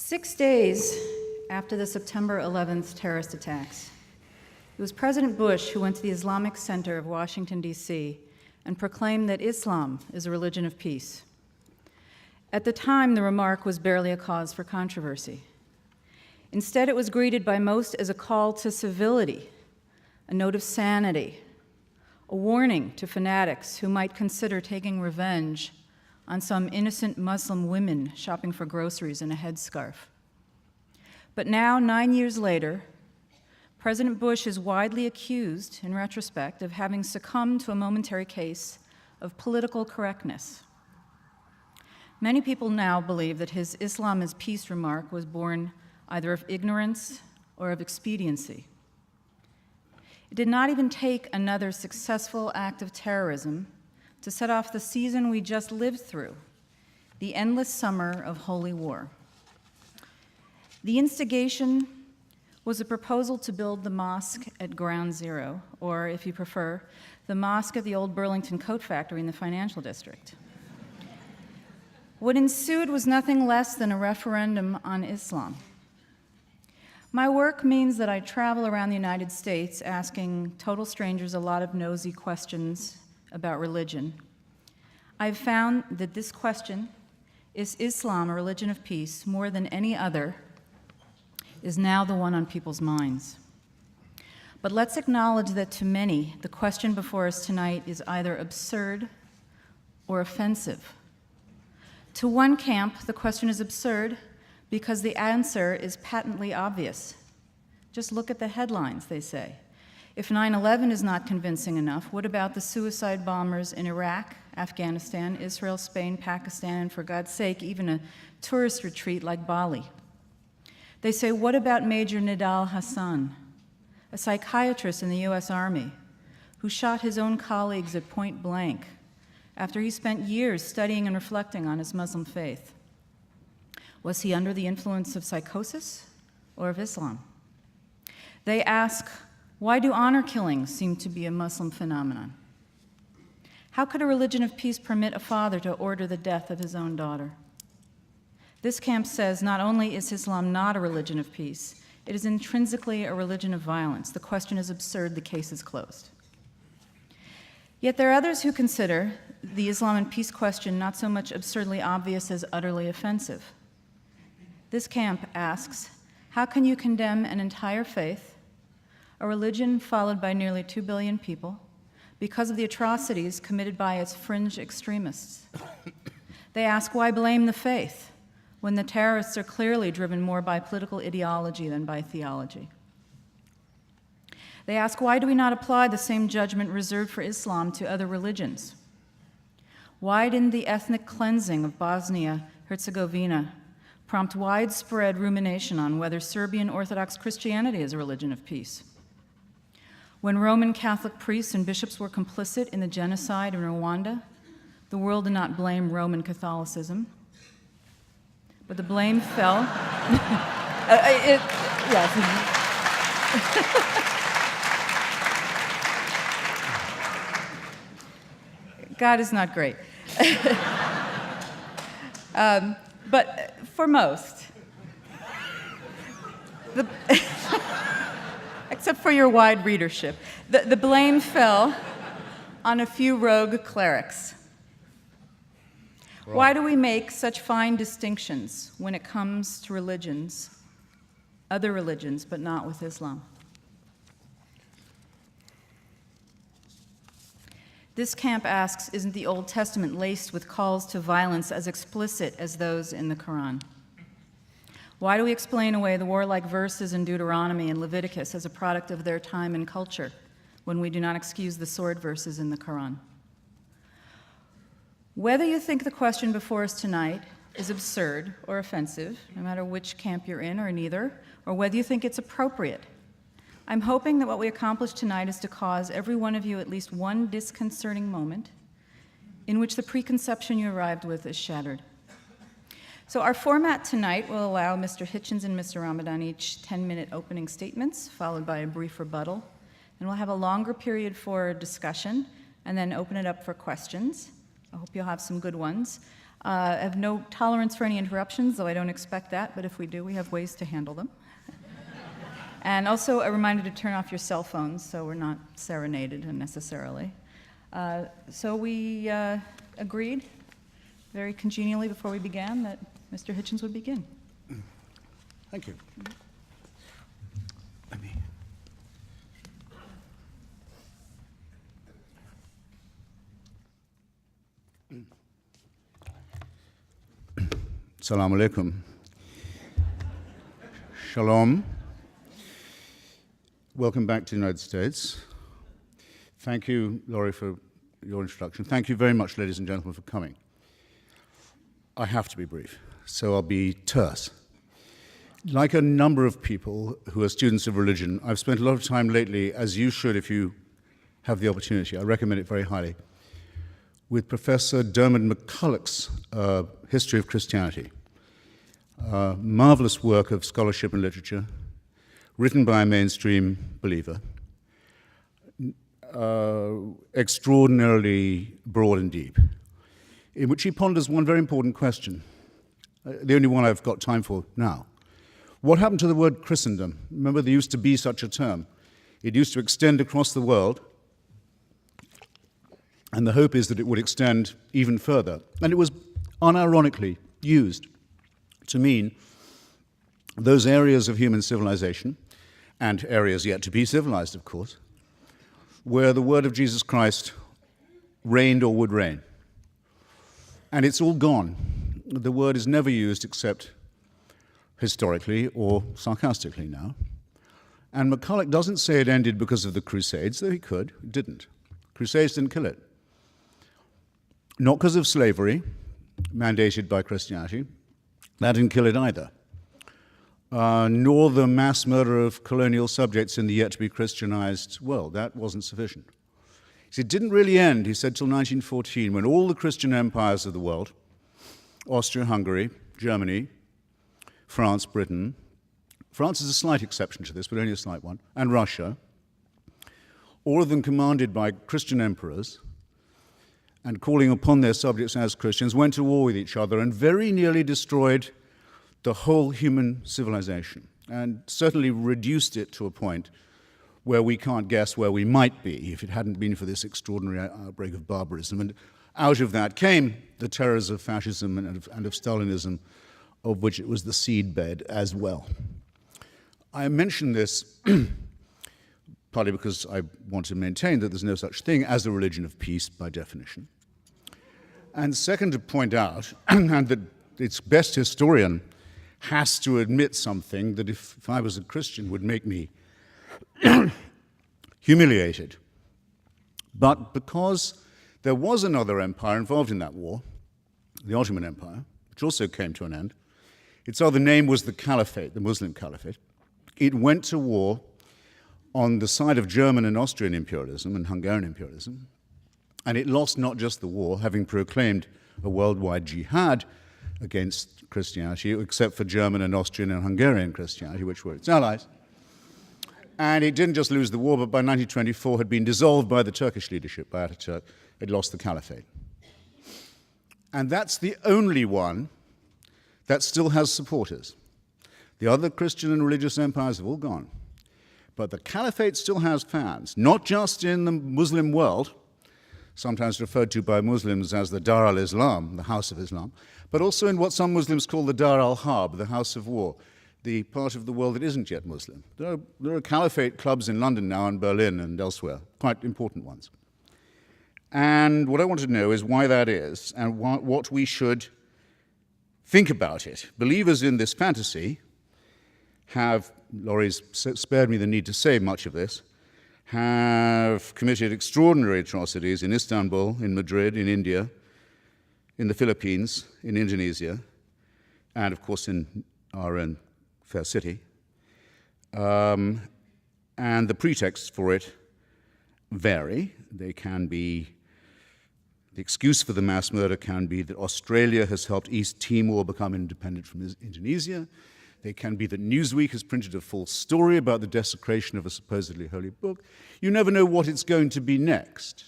6 days after the September 11th terrorist attacks, it was President Bush who went to the Islamic Center of Washington, D.C., and proclaimed that Islam is a religion of peace. At the time, the remark was barely a cause for controversy. Instead, it was greeted by most as a call to civility, a note of sanity, a warning to fanatics who might consider taking revenge on some innocent Muslim women shopping for groceries in a headscarf. But now, 9 years later, President Bush is widely accused, in retrospect, of having succumbed to a momentary case of political correctness. Many people now believe that his Islam is peace remark was born either of ignorance or of expediency. It did not even take another successful act of terrorism to set off the season we just lived through, the endless summer of holy war. The instigation was a proposal to build the mosque at Ground Zero, or, if you prefer, the mosque at the old Burlington Coat Factory in the financial district. What ensued was nothing less than a referendum on Islam. My work means that I travel around the United States asking total strangers a lot of nosy questions about religion. I've found that this question, is Islam a religion of peace, more than any other, is now the one on people's minds. But let's acknowledge that to many, the question before us tonight is either absurd or offensive. To one camp, the question is absurd because the answer is patently obvious. Just look at the headlines, they say. If 9/11 is not convincing enough, what about the suicide bombers in Iraq, Afghanistan, Israel, Spain, Pakistan, and for God's sake, even a tourist retreat like Bali? They say, what about Major Nidal Hassan, a psychiatrist in the US Army who shot his own colleagues at point blank after he spent years studying and reflecting on his Muslim faith? Was he under the influence of psychosis or of Islam? They ask, why do honor killings seem to be a Muslim phenomenon? How could a religion of peace permit a father to order the death of his own daughter? This camp says not only is Islam not a religion of peace, it is intrinsically a religion of violence. The question is absurd, the case is closed. Yet there are others who consider the Islam and peace question not so much absurdly obvious as utterly offensive. This camp asks, how can you condemn an entire faith, a religion followed by nearly 2 billion people, because of the atrocities committed by its fringe extremists? They ask, why blame the faith when the terrorists are clearly driven more by political ideology than by theology? They ask, why do we not apply the same judgment reserved for Islam to other religions? Why didn't the ethnic cleansing of Bosnia-Herzegovina prompt widespread rumination on whether Serbian Orthodox Christianity is a religion of peace? When Roman Catholic priests and bishops were complicit in the genocide in Rwanda, the world did not blame Roman Catholicism, but the blame fell. God is not great. But for most, except for your wide readership, the blame fell on a few rogue clerics. Why do we make such fine distinctions when it comes to religions, other religions, but not with Islam? This camp asks, isn't the Old Testament laced with calls to violence as explicit as those in the Quran? Why do we explain away the warlike verses in Deuteronomy and Leviticus as a product of their time and culture when we do not excuse the sword verses in the Quran? Whether you think the question before us tonight is absurd or offensive, no matter which camp you're in or neither, or whether you think it's appropriate, I'm hoping that what we accomplish tonight is to cause every one of you at least one disconcerting moment in which the preconception you arrived with is shattered. So our format tonight will allow Mr. Hitchens and Mr. Ramadan each 10-minute opening statements, followed by a brief rebuttal. And we'll have a longer period for discussion, and then open it up for questions. I hope you'll have some good ones. I have no tolerance for any interruptions, though I don't expect that, but if we do, we have ways to handle them. And also a reminder to turn off your cell phones so we're not serenaded unnecessarily. So we agreed very congenially before we began that Mr. Hitchens would begin. Thank you. Let me. Assalamu alaikum. Shalom. Welcome back to the United States. Thank you, Laurie, for your introduction. Thank you very much, ladies and gentlemen, for coming. I have to be brief, so I'll be terse. Like a number of people who are students of religion, I've spent a lot of time lately, as you should if you have the opportunity, I recommend it very highly, with Professor Dermot McCulloch's History of Christianity. Marvelous work of scholarship and literature, written by a mainstream believer, extraordinarily broad and deep, in which he ponders one very important question, the only one I've got time for now. What happened to the word Christendom? Remember, there used to be such a term. It used to extend across the world, and the hope is that it would extend even further. And it was unironically used to mean those areas of human civilization, and areas yet to be civilized, of course, where the word of Jesus Christ reigned or would reign. And it's all gone. The word is never used except historically or sarcastically now. And McCulloch doesn't say it ended because of the Crusades, though he could. It didn't. Crusades didn't kill it. Not because of slavery, mandated by Christianity. That didn't kill it either. Nor the mass murder of colonial subjects in the yet-to-be Christianized world. That wasn't sufficient. It didn't really end, he said, till 1914, when all the Christian empires of the world, Austria-Hungary, Germany, France, Britain, France is a slight exception to this, but only a slight one, and Russia, all of them commanded by Christian emperors, and calling upon their subjects as Christians, went to war with each other and very nearly destroyed the whole human civilization, and certainly reduced it to a point where we can't guess where we might be if it hadn't been for this extraordinary outbreak of barbarism. And out of that came the terrors of fascism and of Stalinism, of which it was the seedbed as well. I mention this partly because I want to maintain that there's no such thing as a religion of peace by definition. And second, to point out, and that its best historian has to admit something that if I was a Christian would make me humiliated. But because there was another empire involved in that war, the Ottoman Empire, which also came to an end, its other name was the Caliphate, the Muslim Caliphate. It went to war on the side of German and Austrian imperialism and Hungarian imperialism, and it lost not just the war, having proclaimed a worldwide jihad against Christianity, except for German and Austrian and Hungarian Christianity, which were its allies. And it didn't just lose the war, but by 1924 had been dissolved by the Turkish leadership, by Ataturk. It lost the Caliphate. And that's the only one that still has supporters. The other Christian and religious empires have all gone. But the Caliphate still has fans, not just in the Muslim world, sometimes referred to by Muslims as the Dar al-Islam, the House of Islam, but also in what some Muslims call the Dar al-Harb, the House of War, the part of the world that isn't yet Muslim. There are Caliphate clubs in London now and Berlin and elsewhere, quite important ones. And what I want to know is why that is and what we should think about it. Believers in this fantasy have, Laurie's spared me the need to say much of this, have committed extraordinary atrocities in Istanbul, in Madrid, in India, in the Philippines, in Indonesia, and of course in our own fair city. And the pretexts for it vary. They can be, the excuse for the mass murder can be that Australia has helped East Timor become independent from Indonesia. They can be that Newsweek has printed a false story about the desecration of a supposedly holy book. You never know what it's going to be next.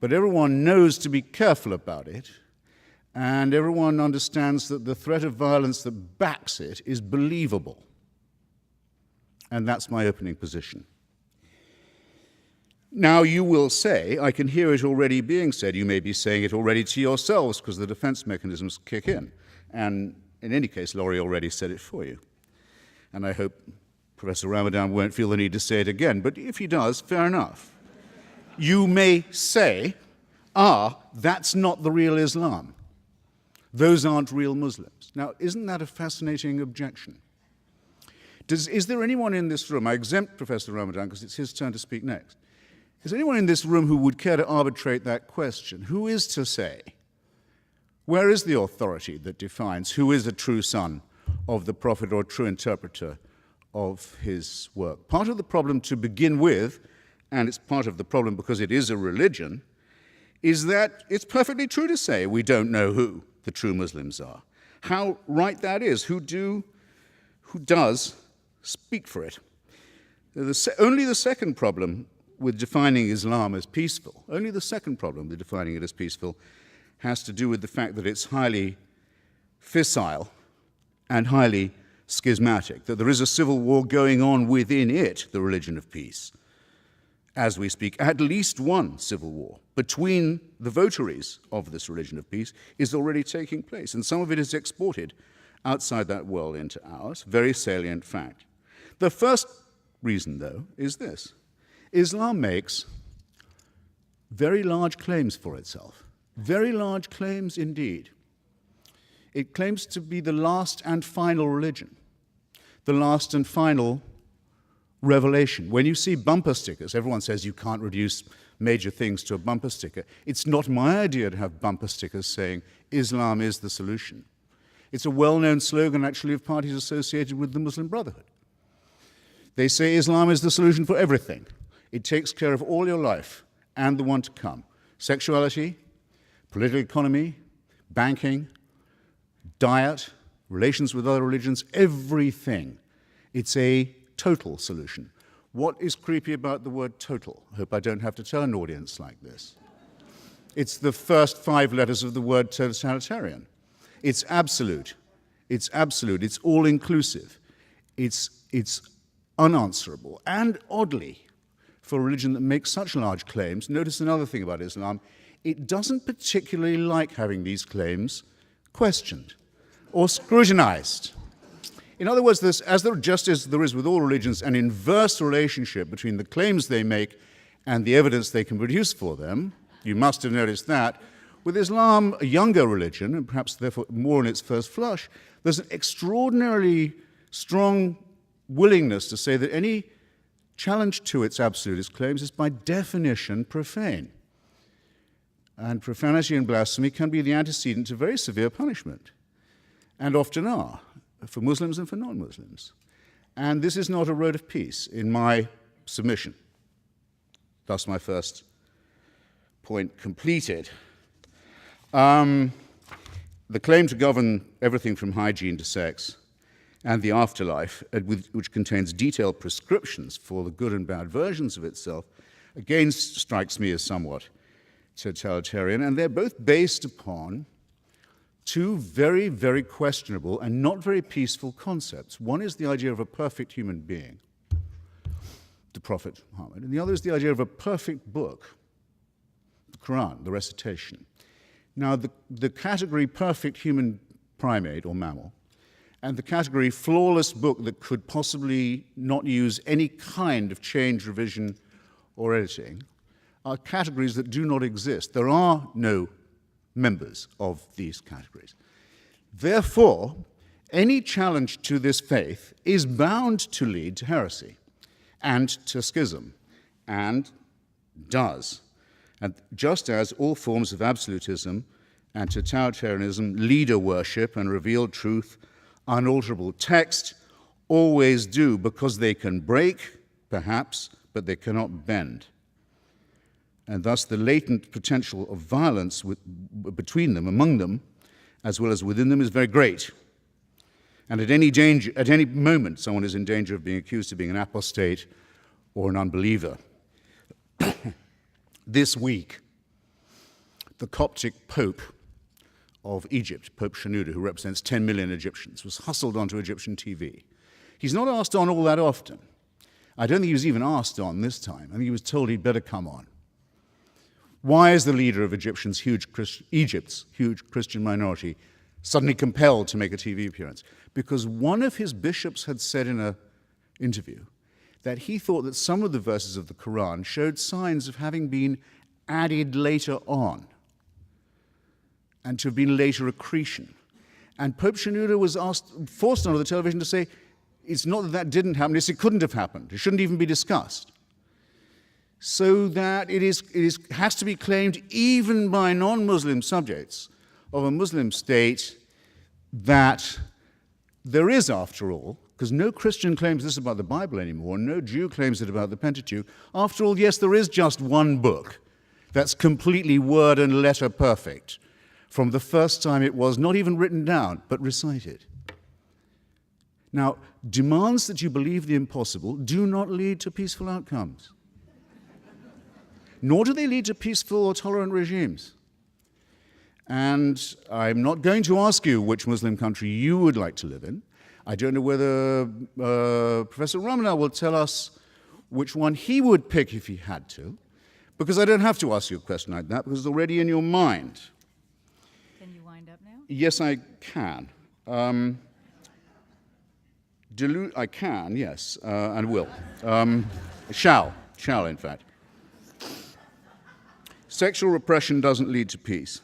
But everyone knows to be careful about it, and everyone understands that the threat of violence that backs it is believable. And that's my opening position. Now, you will say, I can hear it already being said, you may be saying it already to yourselves because the defense mechanisms kick in. And in any case, Laurie already said it for you. And I hope Professor Ramadan won't feel the need to say it again, but if he does, fair enough. You may say, that's not the real Islam. Those aren't real Muslims. Now, isn't that a fascinating objection? Is there anyone in this room, I exempt Professor Ramadan because it's his turn to speak next, is there anyone in this room who would care to arbitrate that question? Who is to say, where is the authority that defines who is a true son of the Prophet or true interpreter of his work? Part of the problem to begin with, and it's part of the problem because it is a religion, is that it's perfectly true to say we don't know who the true Muslims are. How right that is, who does speak for it. Only the second problem with defining Islam as peaceful, only the second problem with defining it as peaceful has to do with the fact that it's highly fissile and highly schismatic, that there is a civil war going on within it, the religion of peace. As we speak, at least one civil war between the votaries of this religion of peace is already taking place, and some of it is exported outside that world into ours, very salient fact. The first reason, though, is this. Islam makes very large claims for itself, very large claims indeed. It claims to be the last and final religion, the last and final revelation. When you see bumper stickers, everyone says you can't reduce major things to a bumper sticker. It's not my idea to have bumper stickers saying Islam is the solution. It's a well-known slogan, actually, of parties associated with the Muslim Brotherhood. They say Islam is the solution for everything. It takes care of all your life and the one to come. Sexuality, political economy, banking, diet, relations with other religions, everything. It's a total solution. What is creepy about the word total? I hope I don't have to tell an audience like this. It's the first 5 letters of the word totalitarian. It's absolute. It's absolute. It's all-inclusive. It's unanswerable. And oddly, for a religion that makes such large claims, notice another thing about Islam, it doesn't particularly like having these claims questioned or scrutinized. In other words, just as there is with all religions an inverse relationship between the claims they make and the evidence they can produce for them, you must have noticed that, with Islam, a younger religion, and perhaps therefore more in its first flush, there's an extraordinarily strong willingness to say that any challenge to its absolutist claims is by definition profane. And profanity and blasphemy can be the antecedent to very severe punishment, and often are, for Muslims and for non-Muslims. And this is not a road of peace, in my submission. Thus my first point completed. The claim to govern everything from hygiene to sex and the afterlife, which contains detailed prescriptions for the good and bad versions of itself, again strikes me as somewhat totalitarian, and they're both based upon 2 very, very questionable and not very peaceful concepts. One is the idea of a perfect human being, the Prophet Muhammad, and the other is the idea of a perfect book, the Quran, the recitation. Now, the category perfect human primate or mammal and the category flawless book that could possibly not use any kind of change, revision, or editing are categories that do not exist. There are no members of these categories. Therefore, any challenge to this faith is bound to lead to heresy and to schism, and does. And just as all forms of absolutism and totalitarianism, leader worship and revealed truth, unalterable text, always do, because they can break, perhaps, but they cannot bend. And thus the latent potential of violence between them, among them, as well as within them, is very great. And at any moment, someone is in danger of being accused of being an apostate or an unbeliever. This week, the Coptic Pope of Egypt, Pope Shenouda, who represents 10 million Egyptians, was hustled onto Egyptian TV. He's not asked on all that often. I don't think he was even asked on this time. I think he was told he'd better come on. Why is the leader of Egypt's huge Christian minority suddenly compelled to make a TV appearance? Because one of his bishops had said in an interview that he thought that some of the verses of the Quran showed signs of having been added later on and to have been later accretion. And Pope Shenouda was forced onto the television to say, it's not that that didn't happen, it's it couldn't have happened. It shouldn't even be discussed. So that it has to be claimed even by non-Muslim subjects of a Muslim state that there is, after all, because no Christian claims this about the Bible anymore, no Jew claims it about the Pentateuch. After all, yes, there is just one book that's completely word and letter perfect from the first time it was not even written down, but recited. Now, demands that you believe the impossible do not lead to peaceful outcomes. Nor do they lead to peaceful or tolerant regimes. And I'm not going to ask you which Muslim country you would like to live in. I don't know whether Professor Ramana will tell us which one he would pick if he had to, because I don't have to ask you a question like that, because it's already in your mind. Can you wind up now? Yes, I can. I can, yes, and will. Shall, in fact. Sexual repression doesn't lead to peace.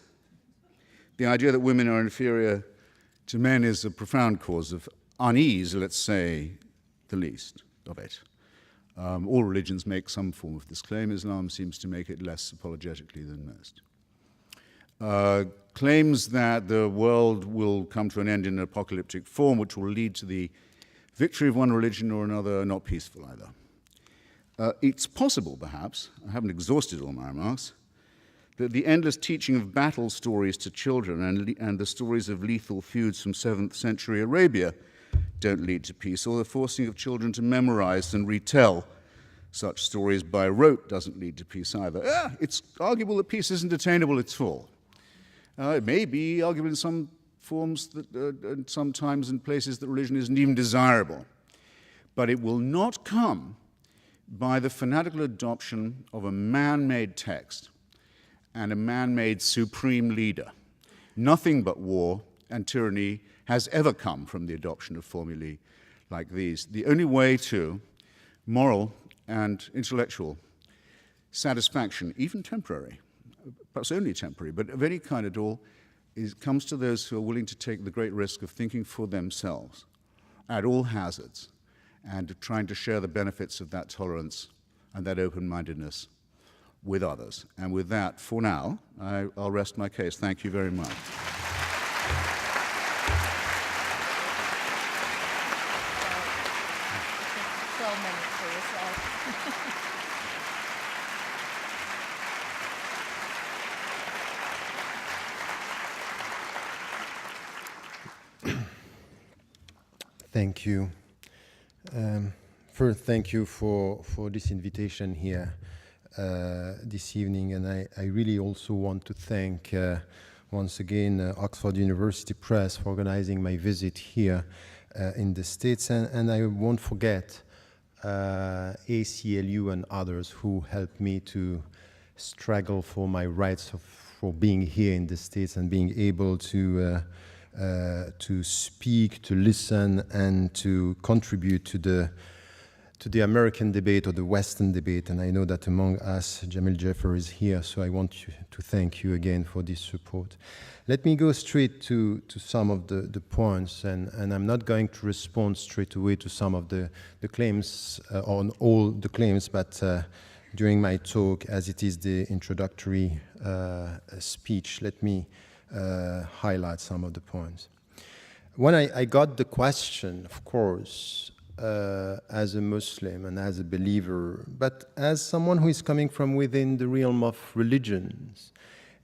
The idea that women are inferior to men is a profound cause of unease, let's say, the least of it. All religions make some form of this claim. Islam seems to make it less apologetically than most. Claims that the world will come to an end in an apocalyptic form, which will lead to the victory of one religion or another, are not peaceful either. It's possible, perhaps, I haven't exhausted all my remarks, that the endless teaching of battle stories to children and the stories of lethal feuds from 7th century Arabia don't lead to peace, or the forcing of children to memorize and retell such stories by rote doesn't lead to peace either. It's arguable that peace isn't attainable at all. It may be arguable in some forms, that sometimes in places that religion isn't even desirable, but it will not come by the fanatical adoption of a man-made text and a man-made supreme leader. Nothing but war and tyranny has ever come from the adoption of formulae like these. The only way to moral and intellectual satisfaction, even temporary, perhaps only temporary, but of any kind at all, comes to those who are willing to take the great risk of thinking for themselves at all hazards and trying to share the benefits of that tolerance and that open-mindedness with others. And with that, for now, I'll rest my case. Thank you very much. 12 minutes for yourself. Thank you. First, thank you for this invitation here this evening, and I really also want to thank once again Oxford University Press for organizing my visit here in the States, and I won't forget ACLU and others who helped me to struggle for my rights for being here in the States and being able to speak, to listen, and to contribute to the American debate or the Western debate. And I know that among us, Jamil Jaffer is here, so I want to thank you again for this support. Let me go straight to some of the points, and I'm not going to respond straight away to some of the claims, on all the claims, but during my talk, as it is the introductory speech, let me highlight some of the points. When I got the question, of course, as a Muslim and as a believer, but as someone who is coming from within the realm of religions,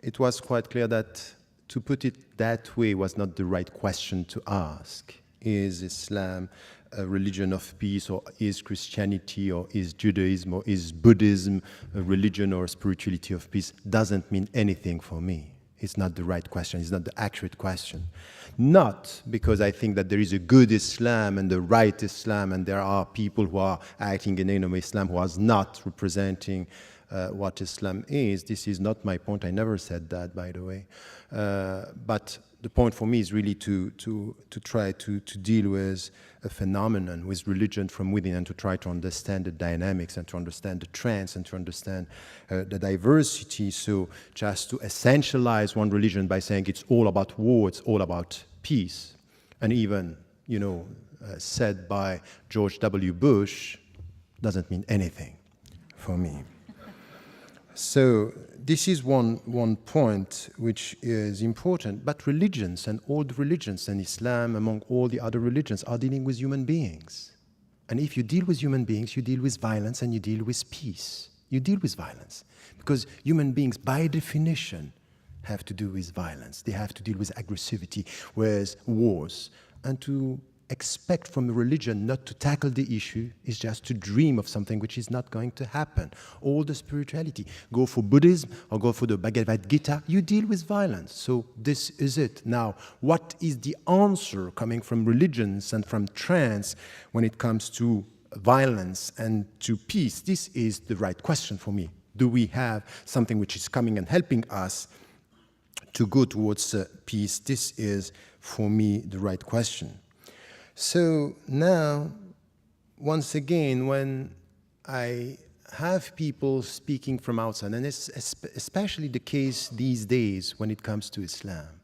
it was quite clear that to put it that way was not the right question to ask. Is Islam a religion of peace, or is Christianity, or is Judaism, or is Buddhism a religion or a spirituality of peace, doesn't mean anything for me. It's not the right question. It's not the accurate question. Not because I think that there is a good Islam and the right Islam, and there are people who are acting in the name of Islam who are not representing what Islam is. This is not my point. I never said that, by the way. But the point for me is really to try to deal with a phenomenon, with religion from within, and to try to understand the dynamics and to understand the trends and to understand the diversity. So just to essentialize one religion by saying it's all about war, it's all about peace, and even, said by George W. Bush, doesn't mean anything for me. So this is one point which is important, but religions, and all the religions, and Islam among all the other religions, are dealing with human beings. And if you deal with human beings, you deal with violence and you deal with peace. You deal with violence, because human beings, by definition, have to do with violence. They have to deal with aggressivity, with wars. And to expect from a religion not to tackle the issue is just to dream of something which is not going to happen. All the spirituality, go for Buddhism or go for the Bhagavad Gita, you deal with violence. So this is it. Now, what is the answer coming from religions and from trends when it comes to violence and to peace? This is the right question for me. Do we have something which is coming and helping us to go towards peace? This is, for me, the right question. So now, once again, when I have people speaking from outside, and it's especially the case these days when it comes to Islam,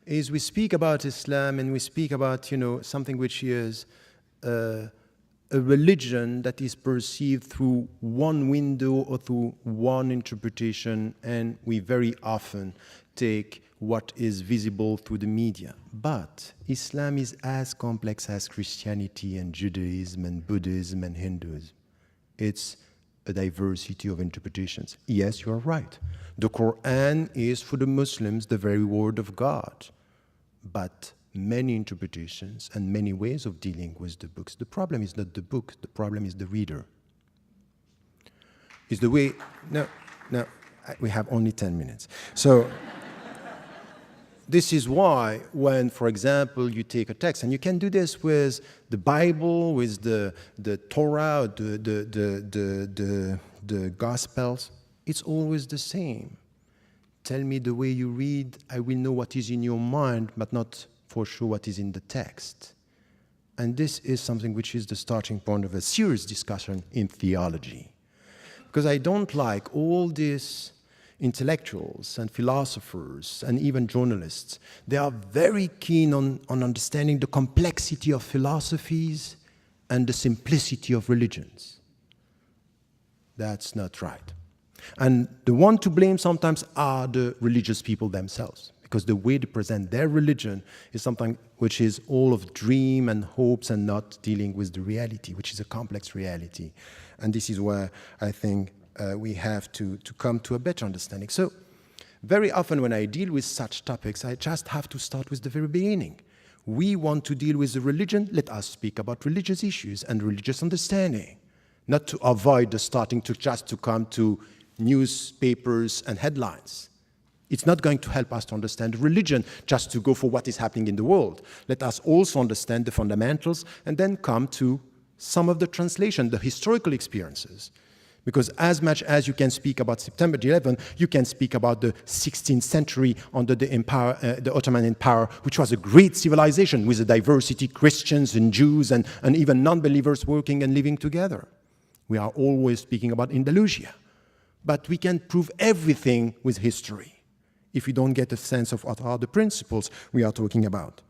is we speak about Islam and we speak about, something which is a religion that is perceived through one window or through one interpretation, and we very often take what is visible through the media. But Islam is as complex as Christianity and Judaism and Buddhism and Hinduism. It's a diversity of interpretations. Yes, you are right. The Quran is for the Muslims the very word of God. But many interpretations and many ways of dealing with the books. The problem is not the book, the problem is the reader. Is the way, no, we have only 10 minutes. So, this is why when, for example, you take a text, and you can do this with the Bible, with the Torah, the Gospels, it's always the same. Tell me the way you read, I will know what is in your mind, but not for sure what is in the text. And this is something which is the starting point of a serious discussion in theology. Because I don't like all these intellectuals and philosophers and even journalists. They are very keen on understanding the complexity of philosophies and the simplicity of religions. That's not right. And the one to blame sometimes are the religious people themselves, because the way they present their religion is something which is all of dream and hopes and not dealing with the reality, which is a complex reality. And this is where I think we have to come to a better understanding. So very often when I deal with such topics, I just have to start with the very beginning. We want to deal with the religion, let us speak about religious issues and religious understanding, not to avoid the starting to just to come to newspapers and headlines. It's not going to help us to understand religion just to go for what is happening in the world. Let us also understand the fundamentals and then come to some of the translation, the historical experiences. Because as much as you can speak about September 11, you can speak about the 16th century under the empire, the Ottoman Empire, which was a great civilization with a diversity, Christians and Jews and even non-believers working and living together. We are always speaking about Andalusia. But we can prove everything with history if we don't get a sense of what are the principles we are talking about.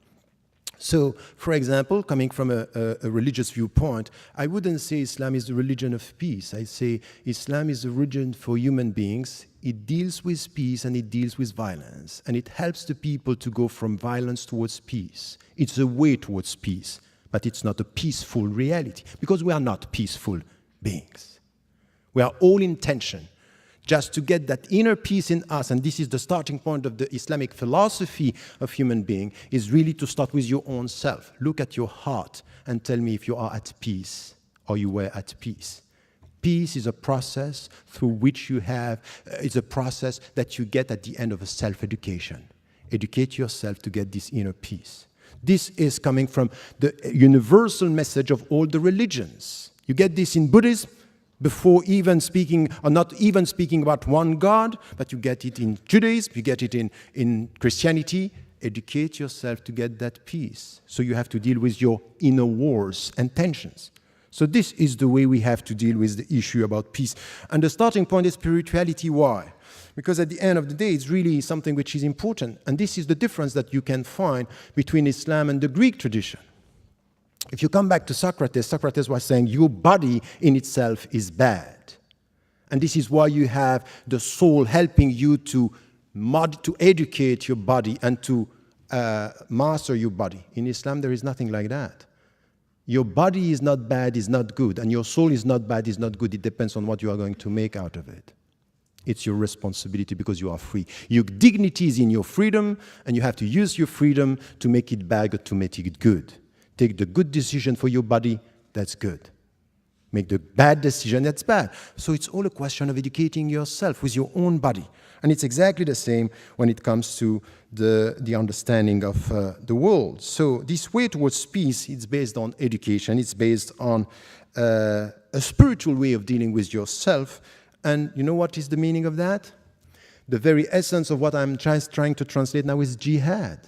So, for example, coming from a religious viewpoint, I wouldn't say Islam is the religion of peace. I say Islam is a religion for human beings. It deals with peace and it deals with violence. And it helps the people to go from violence towards peace. It's a way towards peace, but it's not a peaceful reality, because we are not peaceful beings. We are all in tension just to get that inner peace in us, and this is the starting point of the Islamic philosophy of human being, is really to start with your own self. Look at your heart and tell me if you are at peace or you were at peace. Peace is a process through which you have, it's a process that you get at the end of a self-education. Educate yourself to get this inner peace. This is coming from the universal message of all the religions. You get this in Buddhism, before even speaking, or not even speaking about one God, but you get it in Judaism, you get it in Christianity. Educate yourself to get that peace. So you have to deal with your inner wars and tensions. So this is the way we have to deal with the issue about peace. And the starting point is spirituality. Why? Because at the end of the day, it's really something which is important. And this is the difference that you can find between Islam and the Greek tradition. If you come back to Socrates, Socrates was saying your body in itself is bad. And this is why you have the soul helping you to educate your body and to master your body. In Islam, there is nothing like that. Your body is not bad, is not good, and your soul is not bad, is not good. It depends on what you are going to make out of it. It's your responsibility because you are free. Your dignity is in your freedom, and you have to use your freedom to make it bad or to make it good. Take the good decision for your body, that's good. Make the bad decision, that's bad. So it's all a question of educating yourself with your own body. And it's exactly the same when it comes to the understanding of the world. So this way towards peace, it's based on education. It's based on a spiritual way of dealing with yourself. And you know what is the meaning of that? The very essence of what I'm trying to translate now is jihad.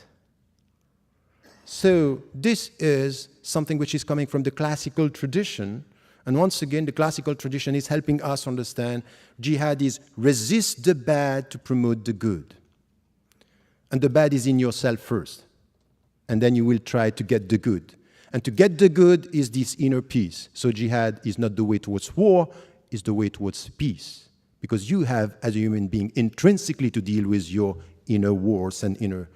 So this is something which is coming from the classical tradition. And once again, the classical tradition is helping us understand jihad is resist the bad to promote the good. And the bad is in yourself first. And then you will try to get the good. And to get the good is this inner peace. So jihad is not the way towards war, it's the way towards peace. Because you have, as a human being, intrinsically to deal with your inner wars and inner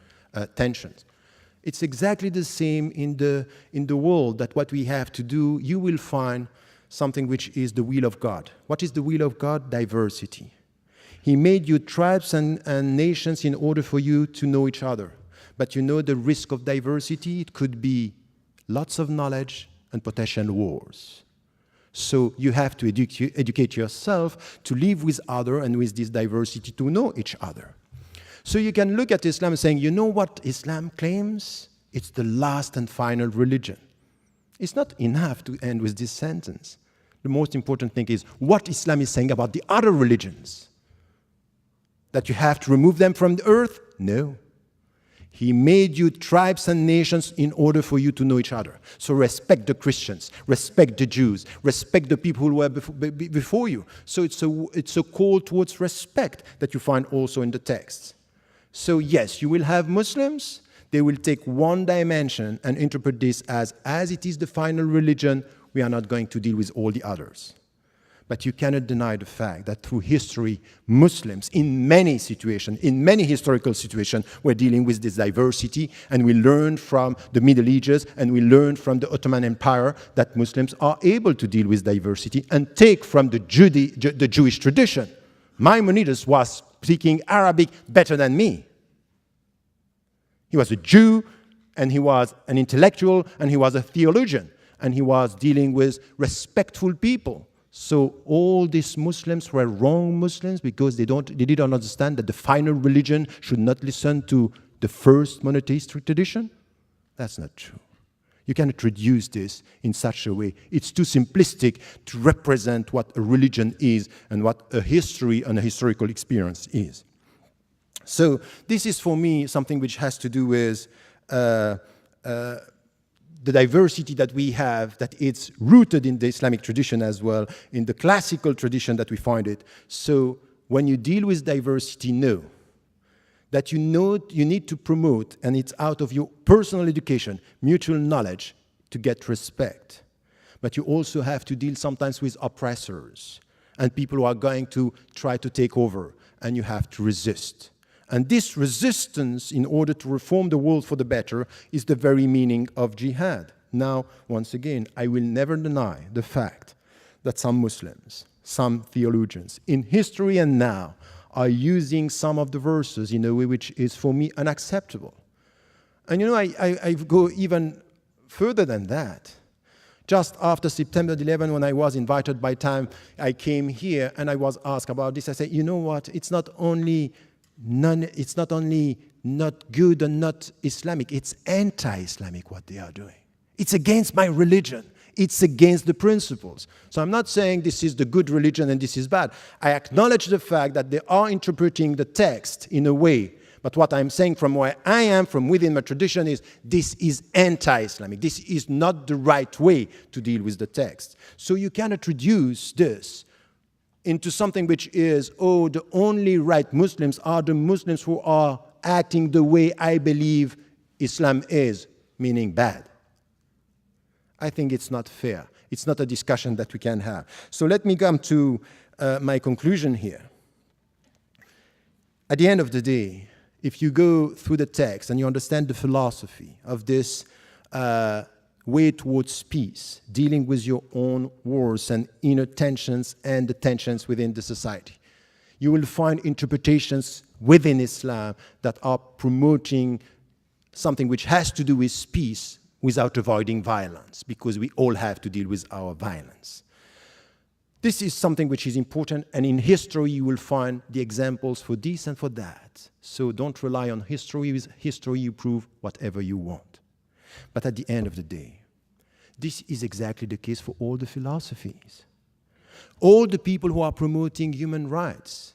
tensions. It's exactly the same in the world, that what we have to do, you will find something which is the will of God. What is the will of God? Diversity. He made you tribes and nations in order for you to know each other. But you know the risk of diversity? It could be lots of knowledge and potential wars. So you have to educate yourself to live with others and with this diversity to know each other. So you can look at Islam saying, you know what Islam claims? It's the last and final religion. It's not enough to end with this sentence. The most important thing is what Islam is saying about the other religions. That you have to remove them from the earth? No. He made you tribes and nations in order for you to know each other. So respect the Christians, respect the Jews, respect the people who were before you. So it's a call towards respect that you find also in the text. So yes, you will have Muslims. They will take one dimension and interpret this as it is the final religion, we are not going to deal with all the others. But you cannot deny the fact that through history, Muslims, in many situations, in many historical situations, were dealing with this diversity, and we learned from the Middle Ages, and we learned from the Ottoman Empire that Muslims are able to deal with diversity and take from the Jewish tradition. Maimonides was speaking Arabic better than me. He was a Jew, and he was an intellectual, and he was a theologian, and he was dealing with respectful people. So all these Muslims were wrong Muslims because they didn't understand that the final religion should not listen to the first monotheistic tradition? That's not true. You cannot reduce this in such a way. It's too simplistic to represent what a religion is and what a history and a historical experience is. So this is for me something which has to do with the diversity that we have, that it's rooted in the Islamic tradition as well, in the classical tradition that we find it. So when you deal with diversity, know that you need to promote, and it's out of your personal education, mutual knowledge, to get respect. But you also have to deal sometimes with oppressors and people who are going to try to take over, and you have to resist. And this resistance, in order to reform the world for the better, is the very meaning of jihad. Now, once again, I will never deny the fact that some Muslims some theologians, in history and now, are using some of the verses in a way which is, for me, unacceptable. And you know, I go even further than that. Just after September 11, when I was invited by Time, I came here and I was asked about this. I said, you know what? It's not only not good and not Islamic, it's anti-Islamic what they are doing. It's against my religion. It's against the principles. So I'm not saying this is the good religion and this is bad. I acknowledge the fact that they are interpreting the text in a way. But what I'm saying from where I am, from within my tradition, is this is anti-Islamic. This is not the right way to deal with the text. So you cannot reduce this into something which is, oh, the only right Muslims are the Muslims who are acting the way I believe Islam is, meaning bad. I think it's not fair. It's not a discussion that we can have. So let me come to my conclusion here. At the end of the day, if you go through the text and you understand the philosophy of this way towards peace, dealing with your own wars and inner tensions and the tensions within the society, you will find interpretations within Islam that are promoting something which has to do with peace without avoiding violence, because we all have to deal with our violence. This is something which is important, and in history you will find the examples for this and for that. So don't rely on history. With history you prove whatever you want. But at the end of the day, this is exactly the case for all the philosophies. All the people who are promoting human rights,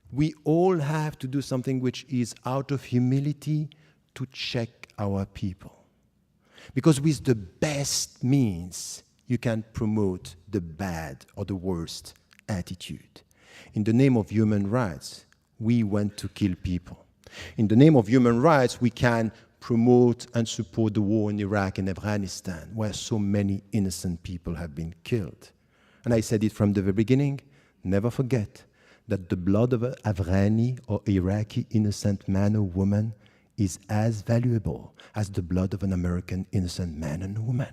we all have to do something which is out of humility to check our people. Because with the best means, you can promote the bad or the worst attitude. In the name of human rights, we want to kill people. In the name of human rights, we can promote and support the war in Iraq and Afghanistan, where so many innocent people have been killed. And I said it from the very beginning, never forget that the blood of an Afghani or Iraqi innocent man or woman is as valuable as the blood of an American innocent man and woman.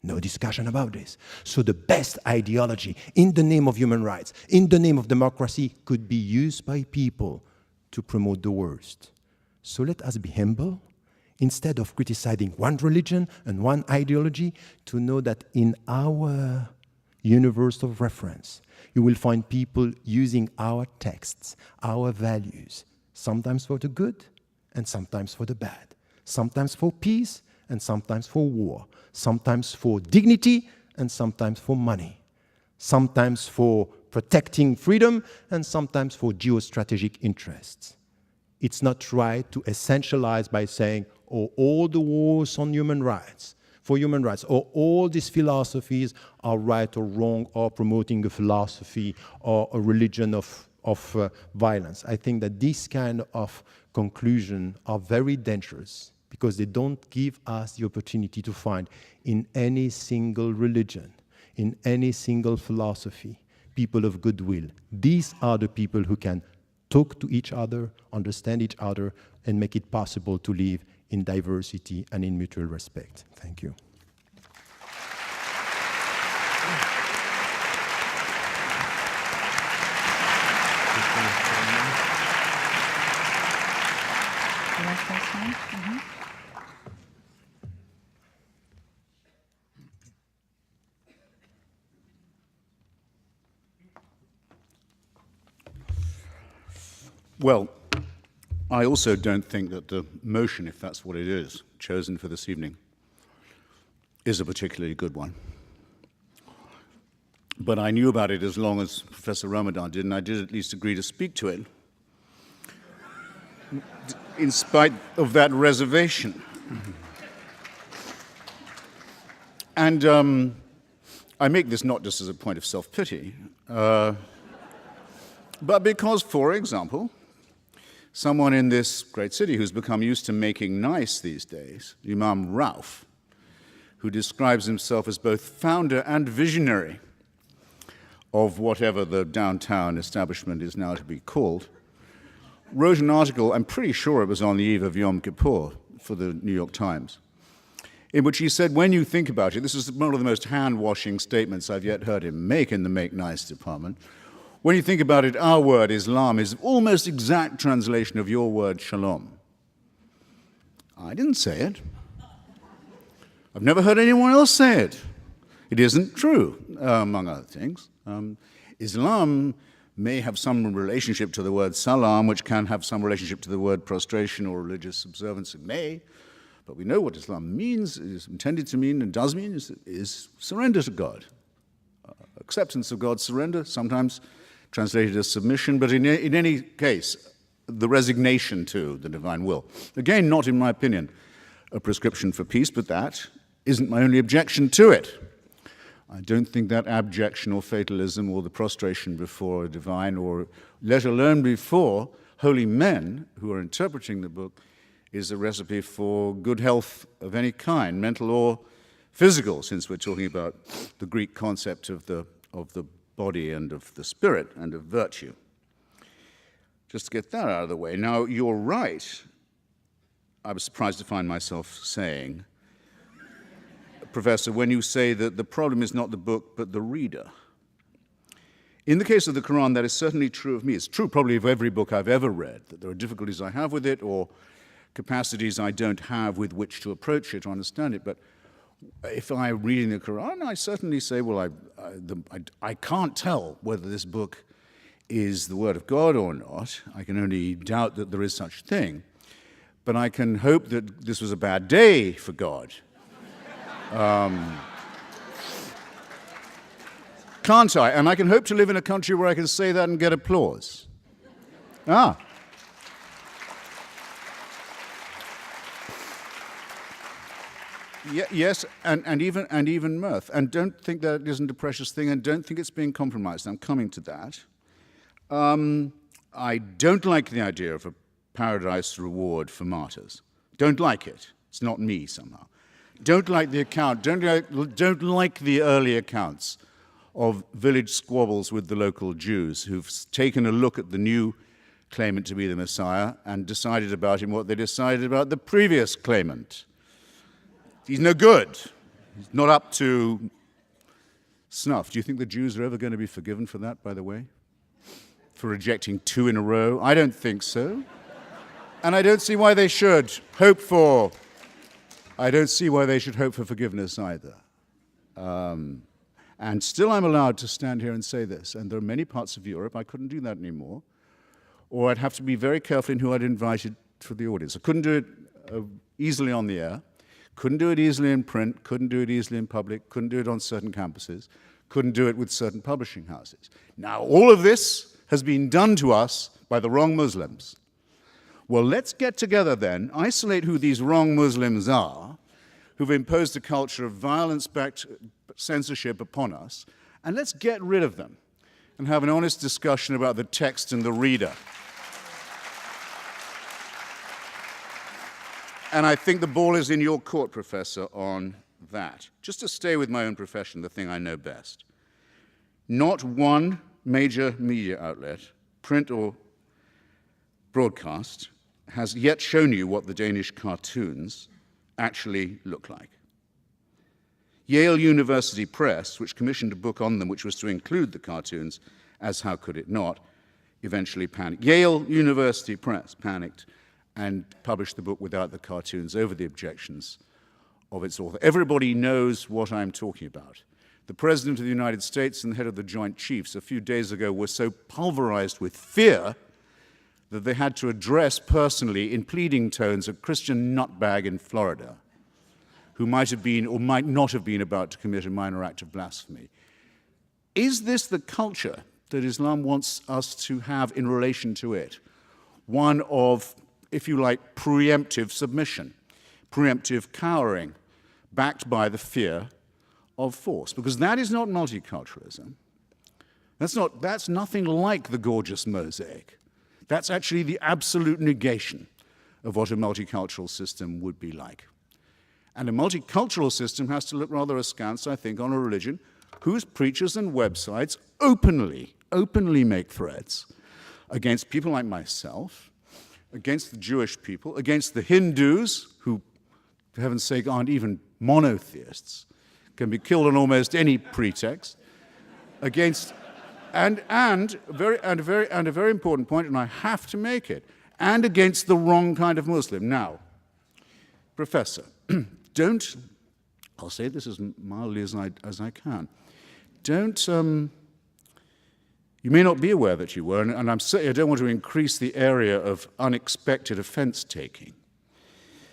No discussion about this. So the best ideology in the name of human rights, in the name of democracy, could be used by people to promote the worst. So let us be humble, instead of criticizing one religion and one ideology, to know that in our universe of reference, you will find people using our texts, our values, sometimes for the good and sometimes for the bad, sometimes for peace and sometimes for war, sometimes for dignity and sometimes for money, sometimes for protecting freedom and sometimes for geostrategic interests. It's not right to essentialize by saying, oh, all the wars on human rights, for human rights, or all these philosophies are right or wrong, or promoting a philosophy or a religion of violence. I think that these kind of conclusions are very dangerous, because they don't give us the opportunity to find in any single religion, in any single philosophy, people of goodwill. These are the people who can talk to each other, understand each other, and make it possible to live in diversity and in mutual respect. Thank you. Well, I also don't think that the motion, if that's what it is, chosen for this evening, is a particularly good one. But I knew about it as long as Professor Ramadan did, and I did at least agree to speak to it, in spite of that reservation. And I make this not just as a point of self-pity, but because, for example, someone in this great city who's become used to making nice these days, Imam Rauf, who describes himself as both founder and visionary of whatever the downtown establishment is now to be called, wrote an article, I'm pretty sure it was on the eve of Yom Kippur, for the New York Times, in which he said, when you think about it, this is one of the most hand-washing statements I've yet heard him make in the Make Nice department. When you think about it, our word, Islam, is almost exact translation of your word, shalom. I didn't say it. I've never heard anyone else say it. It isn't true, among other things. Islam may have some relationship to the word salam, which can have some relationship to the word prostration or religious observance. It may. But we know what Islam means, is intended to mean, and does mean, is surrender to God. Acceptance of God's surrender, sometimes translated as submission, but in any case, the resignation to the divine will. Again, not, in my opinion, a prescription for peace, but that isn't my only objection to it. I don't think that abjection or fatalism or the prostration before a divine, or let alone before holy men who are interpreting the book, is a recipe for good health of any kind, mental or physical, since we're talking about the Greek concept of the body and of the spirit and of virtue. Just to get that out of the way. Now, you're right. I was surprised to find myself saying, Professor, when you say that the problem is not the book, but the reader. In the case of the Quran, that is certainly true of me. It's true probably of every book I've ever read, that there are difficulties I have with it or capacities I don't have with which to approach it or understand it. But if I'm reading the Quran, I certainly say, well, I can't tell whether this book is the Word of God or not. I can only doubt that there is such a thing. But I can hope that this was a bad day for God. Can't I? And I can hope to live in a country where I can say that and get applause. Yes, and even mirth. And don't think that it isn't a precious thing, and don't think it's being compromised. I'm coming to that. I don't like the idea of a paradise reward for martyrs. Don't like it. It's not me somehow. Don't like the account. Don't like the early accounts of village squabbles with the local Jews who've taken a look at the new claimant to be the Messiah and decided about him what they decided about the previous claimant. He's no good. He's not up to snuff. Do you think the Jews are ever going to be forgiven for that, by the way? For rejecting 2 in a row? I don't think so. And I don't see why they should hope for forgiveness either. And still I'm allowed to stand here and say this, and there are many parts of Europe I couldn't do that anymore, or I'd have to be very careful in who I'd invited for the audience. I couldn't do it easily on the air, couldn't do it easily in print, couldn't do it easily in public, couldn't do it on certain campuses, couldn't do it with certain publishing houses. Now, all of this has been done to us by the wrong Muslims. Well, let's get together then, isolate who these wrong Muslims are, who've imposed a culture of violence-backed censorship upon us, and let's get rid of them and have an honest discussion about the text and the reader. And I think the ball is in your court, Professor, on that. Just to stay with my own profession, the thing I know best. Not one major media outlet, print or broadcast, has yet shown you what the Danish cartoons actually look like. Yale University Press, which commissioned a book on them which was to include the cartoons, as how could it not, eventually panicked. Yale University Press panicked and published the book without the cartoons over the objections of its author. Everybody knows what I'm talking about. The President of the United States and the head of the Joint Chiefs a few days ago were so pulverized with fear that they had to address personally in pleading tones a Christian nutbag in Florida who might have been or might not have been about to commit a minor act of blasphemy. Is this the culture that Islam wants us to have in relation to it? One of, if you like, preemptive submission, preemptive cowering, backed by the fear of force, because that is not multiculturalism. That's nothing like the gorgeous mosaic. That's actually the absolute negation of what a multicultural system would be like. And a multicultural system has to look rather askance, I think, on a religion whose preachers and websites openly make threats against people like myself, against the Jewish people, against the Hindus, who, for heaven's sake, aren't even monotheists, can be killed on almost any pretext, against, and a very important point, and I have to make it, and against the wrong kind of Muslim. Now, Professor, don't, I'll say this as mildly as I can, don't, you may not be aware that you were, and I'm certainly, I don't want to increase the area of unexpected offense-taking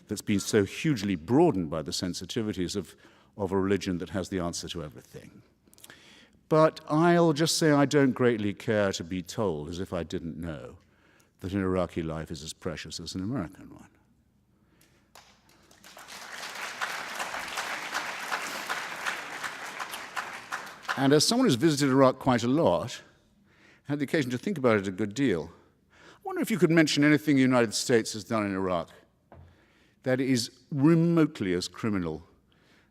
that's been so hugely broadened by the sensitivities of a religion that has the answer to everything. But I'll just say I don't greatly care to be told, as if I didn't know, that an Iraqi life is as precious as an American one. And as someone who's visited Iraq quite a lot, had the occasion to think about it a good deal, I wonder if you could mention anything the United States has done in Iraq that is remotely as criminal,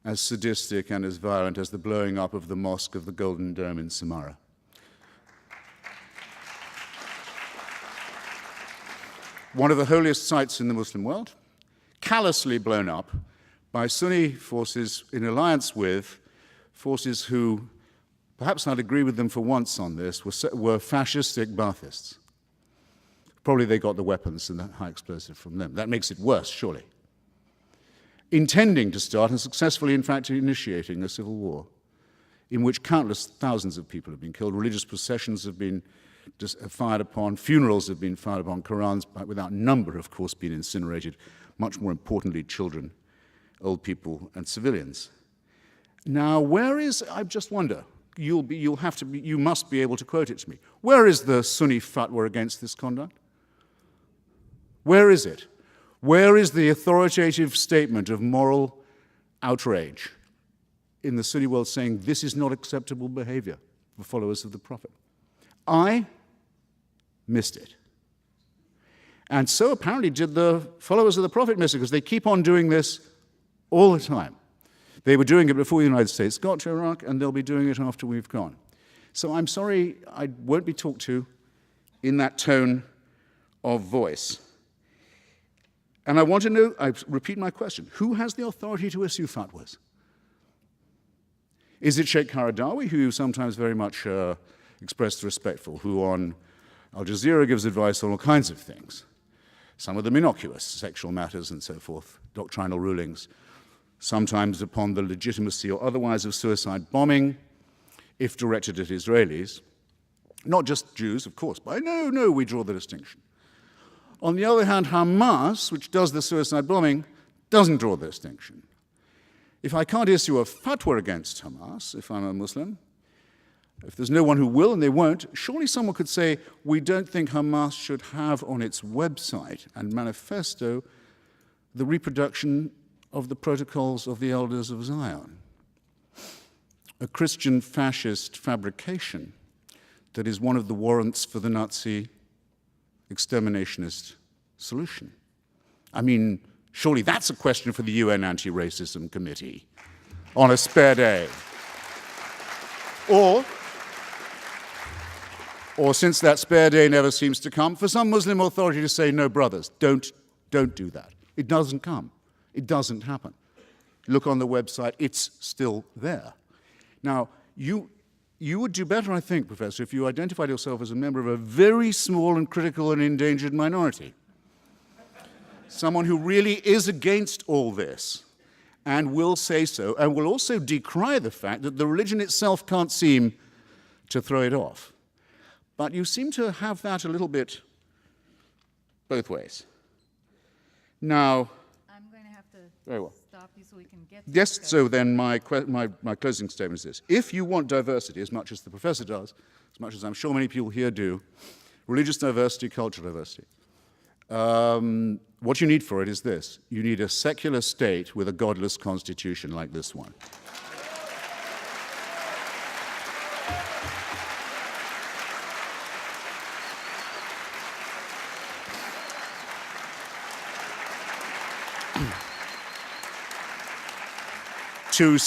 as sadistic, and as violent as the blowing up of the Mosque of the Golden Dome in Samarra. One of the holiest sites in the Muslim world, callously blown up by Sunni forces in alliance with forces who, perhaps I'd agree with them for once on this, were fascistic Baathists. Probably they got the weapons and the high explosive from them. That makes it worse, surely. Intending to start, and successfully, in fact, initiating a civil war in which countless thousands of people have been killed, religious processions have been fired upon, funerals have been fired upon, Qurans, without number, of course, been incinerated, much more importantly, children, old people, and civilians. Now, where is, I just wonder, you must be able to quote it to me. Where is the Sunni fatwa against this conduct? Where is it? Where is the authoritative statement of moral outrage in the Sunni world saying this is not acceptable behavior for followers of the Prophet? I missed it. And so apparently did the followers of the Prophet miss it, because they keep on doing this all the time. They were doing it before the United States got to Iraq, and they'll be doing it after we've gone. So I'm sorry I won't be talked to in that tone of voice. And I want to know, I repeat my question, who has the authority to issue fatwas? Is it Sheikh Qaradawi, who you sometimes very much expressed respect for, who on Al Jazeera gives advice on all kinds of things, some of them innocuous, sexual matters and so forth, doctrinal rulings, sometimes upon the legitimacy or otherwise of suicide bombing, if directed at Israelis, not just Jews, of course, but no, we draw the distinction. On the other hand, Hamas, which does the suicide bombing, doesn't draw the distinction. If I can't issue a fatwa against Hamas, if I'm a Muslim, if there's no one who will and they won't, surely someone could say, we don't think Hamas should have on its website and manifesto the reproduction of the protocols of the elders of Zion, a Christian fascist fabrication that is one of the warrants for the Nazi exterminationist solution. I mean, surely that's a question for the UN Anti-Racism Committee on a spare day. Or since that spare day never seems to come, for some Muslim authority to say, no, brothers, don't do that. It doesn't come. It doesn't happen. Look on the website, it's still there. Now, you would do better, I think, Professor, if you identified yourself as a member of a very small and critical and endangered minority. Someone who really is against all this and will say so, and will also decry the fact that the religion itself can't seem to throw it off. But you seem to have that a little bit both ways. Now, I'm going to have to very well. stop you so we can get to Yes, the so then my closing statement is this. If you want diversity as much as the professor does, as much as I'm sure many people here do, religious diversity, cultural diversity, what you need for it is this. You need a secular state with a godless constitution like this one. To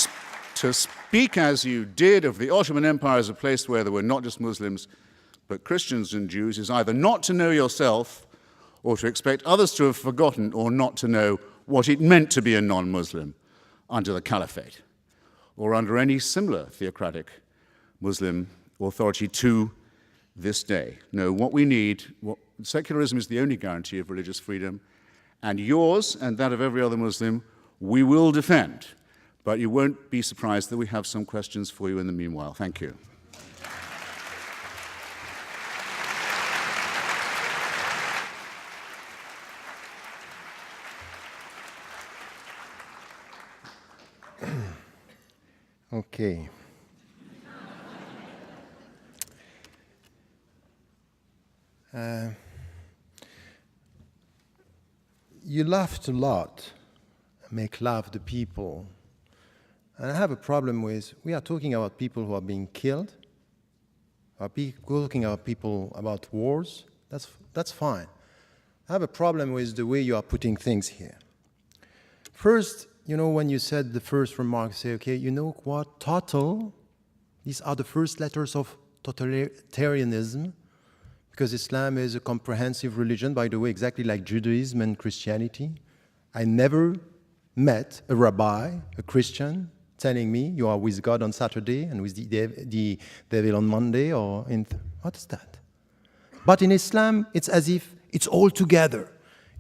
speak as you did of the Ottoman Empire as a place where there were not just Muslims, but Christians and Jews, is either not to know yourself or to expect others to have forgotten or not to know what it meant to be a non-Muslim under the caliphate or under any similar theocratic Muslim authority to this day. No, what we need, secularism is the only guarantee of religious freedom, and yours and that of every other Muslim we will defend. But you won't be surprised that we have some questions for you in the meanwhile. Thank you. Okay. You laughed a lot, make laugh the people. And I have a problem with, we are talking about people who are being killed, talking about people about wars, that's fine. I have a problem with the way you are putting things here. First, you know, when you said the first remark, say, okay, you know what, these are the first letters of totalitarianism, because Islam is a comprehensive religion, by the way, exactly like Judaism and Christianity. I never met a rabbi, a Christian, telling me you are with God on Saturday and with the devil on Monday, or what's that? But in Islam, it's as if it's all together.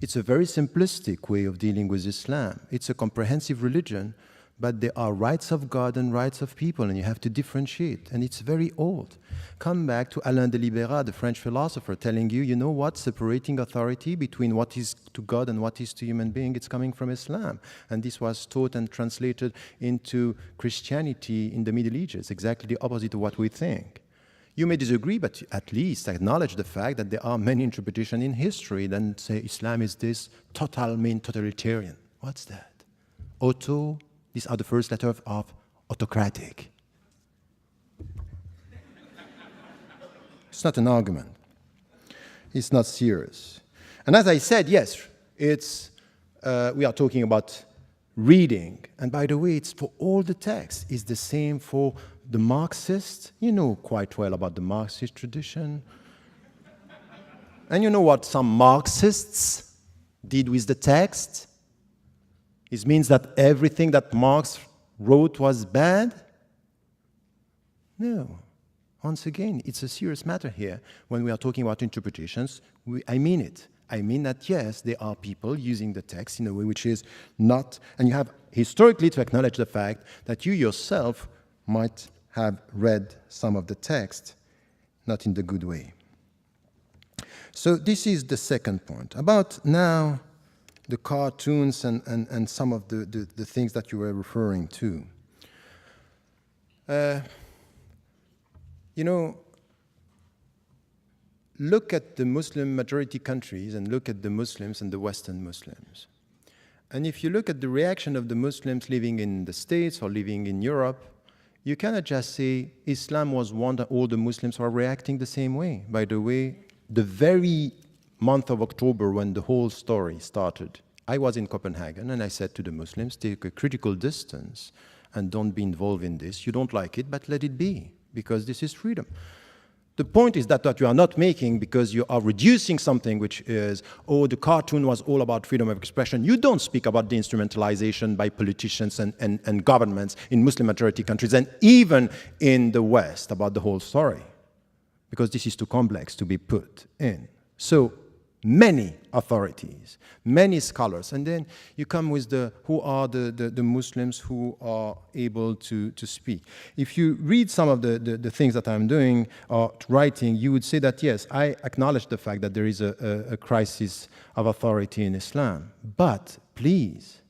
It's a very simplistic way of dealing with Islam. It's a comprehensive religion, but there are rights of God and rights of people, and you have to differentiate, and it's very old. Come back to Alain de Libera, the French philosopher, telling you, you know what, separating authority between what is to God and what is to human being, it's coming from Islam. And this was taught and translated into Christianity in the Middle Ages, exactly the opposite of what we think. You may disagree, but at least acknowledge the fact that there are many interpretations in history that say Islam is this totalitarian. What's that? These are the first letters of autocratic. It's not an argument. It's not serious. And as I said, yes, we are talking about reading. And by the way, it's for all the texts. It's the same for the Marxists. You know quite well about the Marxist tradition. And you know what some Marxists did with the text? It means that everything that Marx wrote was bad? No. Once again, it's a serious matter here. When we are talking about interpretations, I mean it. I mean that, yes, there are people using the text in a way which is not, and you have historically to acknowledge the fact that you yourself might have read some of the text not in the good way. So this is the second point. About now the cartoons and some of the things that you were referring to. You know, look at the Muslim majority countries and look at the Muslims and the Western Muslims. And if you look at the reaction of the Muslims living in the States or living in Europe, you cannot just say Islam was one that all the Muslims are reacting the same way. By the way, the very month of October when the whole story started, I was in Copenhagen and I said to the Muslims, take a critical distance and don't be involved in this. You don't like it, but let it be, because this is freedom. The point is that you are not making because you are reducing something which is, oh, the cartoon was all about freedom of expression. You don't speak about the instrumentalization by politicians and governments in Muslim majority countries and even in the West about the whole story, because this is too complex to be put in. So many authorities, many scholars, and then you come with who are the Muslims who are able to speak. If you read some of the things that I'm doing or writing, you would say that, yes, I acknowledge the fact that there is a crisis of authority in Islam. But please,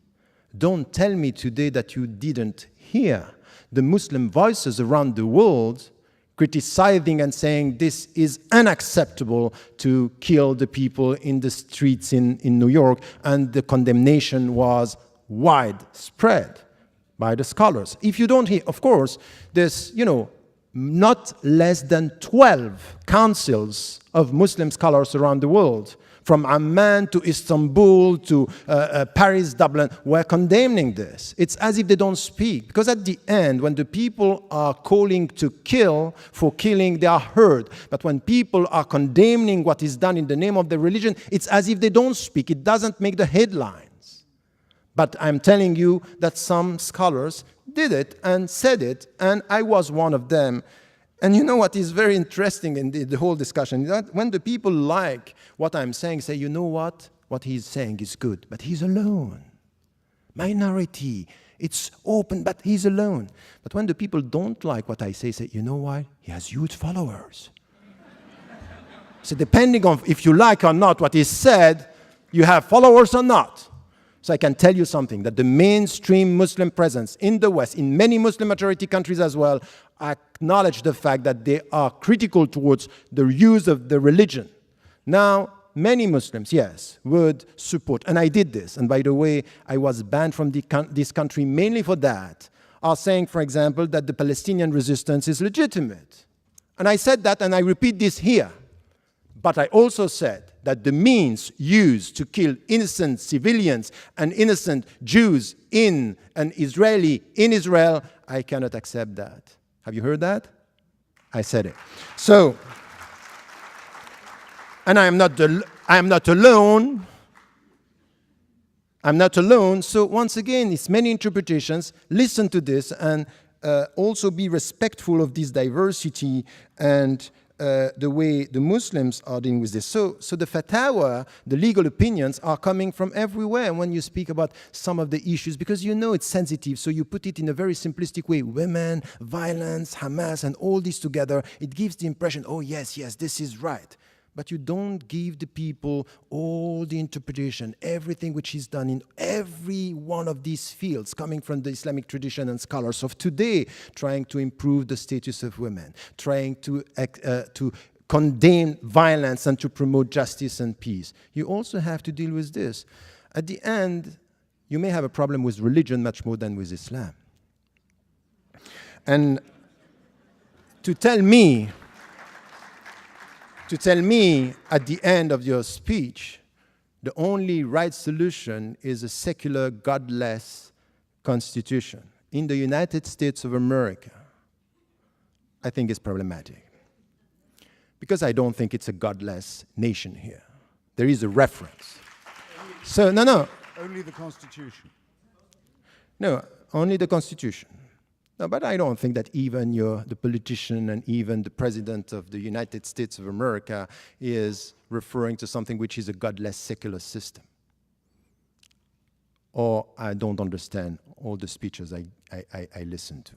don't tell me today that you didn't hear the Muslim voices around the world criticizing and saying this is unacceptable to kill the people in the streets in New York, and the condemnation was widespread by the scholars. If you don't hear, of course, there's, not less than 12 councils of Muslim scholars around the world, from Amman to Istanbul to Paris, Dublin, were condemning this. It's as if they don't speak. Because at the end, when the people are calling to kill for killing, they are heard. But when people are condemning what is done in the name of the religion, it's as if they don't speak. It doesn't make the headlines. But I'm telling you that some scholars did it and said it, and I was one of them. And you know what is very interesting in the whole discussion? That when the people like what I'm saying, say, you know what he's saying is good, but he's alone. Minority, it's open, but he's alone. But when the people don't like what I say, you know why? He has huge followers. So depending on if you like or not what is said, you have followers or not. So I can tell you something, that the mainstream Muslim presence in the West, in many Muslim majority countries as well, acknowledge the fact that they are critical towards the use of the religion. Now, many Muslims, yes, would support, and I did this, and by the way, I was banned from this country mainly for that, are saying, for example, that the Palestinian resistance is legitimate. And I said that, and I repeat this here. But I also said that the means used to kill innocent civilians and innocent Jews in Israel, I cannot accept that. Have you heard that? I said it. So, and I am not alone. I'm not alone. So once again, it's many interpretations. Listen to this and also be respectful of this diversity and the way the Muslims are dealing with this. So the fatwa, the legal opinions, are coming from everywhere when you speak about some of the issues, because you know it's sensitive, so you put it in a very simplistic way. Women, violence, Hamas, and all this together, it gives the impression, oh yes, this is right. But you don't give the people all the interpretation, everything which is done in every one of these fields, coming from the Islamic tradition and scholars of today, trying to improve the status of women, trying to condemn violence and to promote justice and peace. You also have to deal with this. At the end, you may have a problem with religion much more than with Islam. And to tell me at the end of your speech, the only right solution is a secular, godless constitution in the United States of America, I think is problematic. Because I don't think it's a godless nation here. There is a reference. So, no. Only the Constitution. No, only the Constitution. No, but I don't think that even the politician and even the president of the United States of America is referring to something which is a godless secular system. Or I don't understand all the speeches I listen to.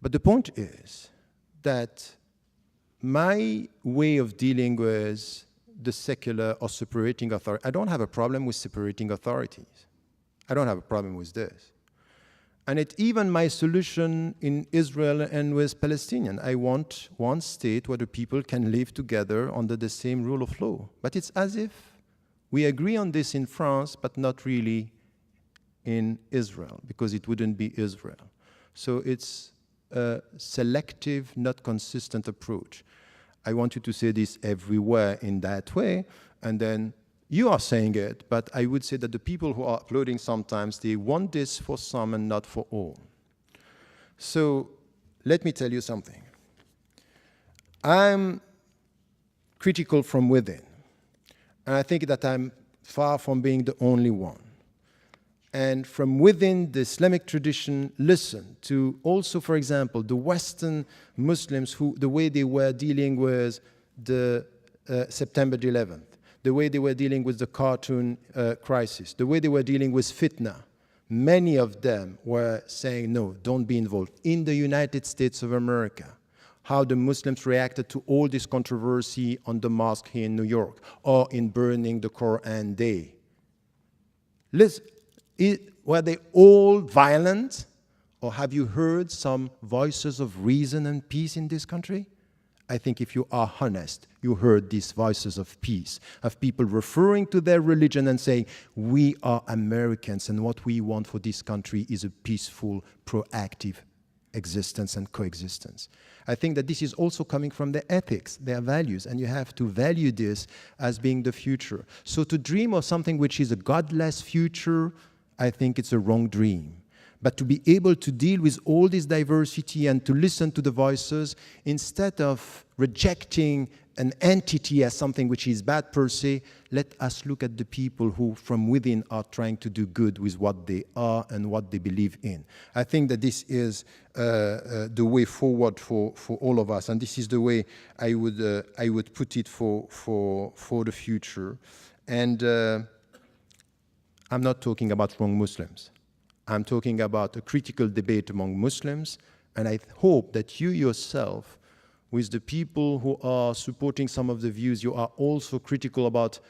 But the point is that my way of dealing with the secular or separating authority, I don't have a problem with separating authorities. I don't have a problem with this. And it's even my solution in Israel and with Palestinians. I want one state where the people can live together under the same rule of law. But it's as if we agree on this in France, but not really in Israel, because it wouldn't be Israel. So it's a selective, not consistent approach. I want you to say this everywhere in that way, and then you are saying it, but I would say that the people who are uploading sometimes, they want this for some and not for all. So let me tell you something. I'm critical from within, and I think that I'm far from being the only one. And from within the Islamic tradition, listen to also, for example, the Western Muslims, who the way they were dealing with the September 11th, the way they were dealing with the cartoon crisis, the way they were dealing with fitna. Many of them were saying, no, don't be involved. In the United States of America, how the Muslims reacted to all this controversy on the mosque here in New York, or in burning the Quran Day. Listen, were they all violent? Or have you heard some voices of reason and peace in this country? I think if you are honest, you heard these voices of peace, of people referring to their religion and saying, we are Americans and what we want for this country is a peaceful, proactive existence and coexistence. I think that this is also coming from their ethics, their values, and you have to value this as being the future. So to dream of something which is a godless future, I think it's a wrong dream. but to be able to deal with all this diversity and to listen to the voices instead of rejecting an entity as something which is bad per se. Let us look at the people who from within are trying to do good with what they are and what they believe in. I think that this is the way forward for all of us, and this is the way I would put it for the future. And I'm not talking about wrong Muslims. I'm talking about a critical debate among Muslims, and I hope that you yourself, with the people who are supporting some of the views, you are also critical about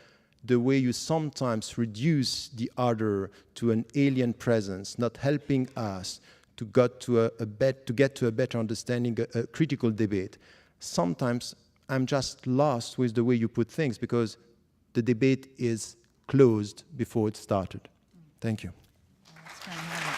the way you sometimes reduce the other to an alien presence, not helping us to get to a better understanding, a critical debate. Sometimes I'm just lost with the way you put things because the debate is closed before it started. Thank you. All right.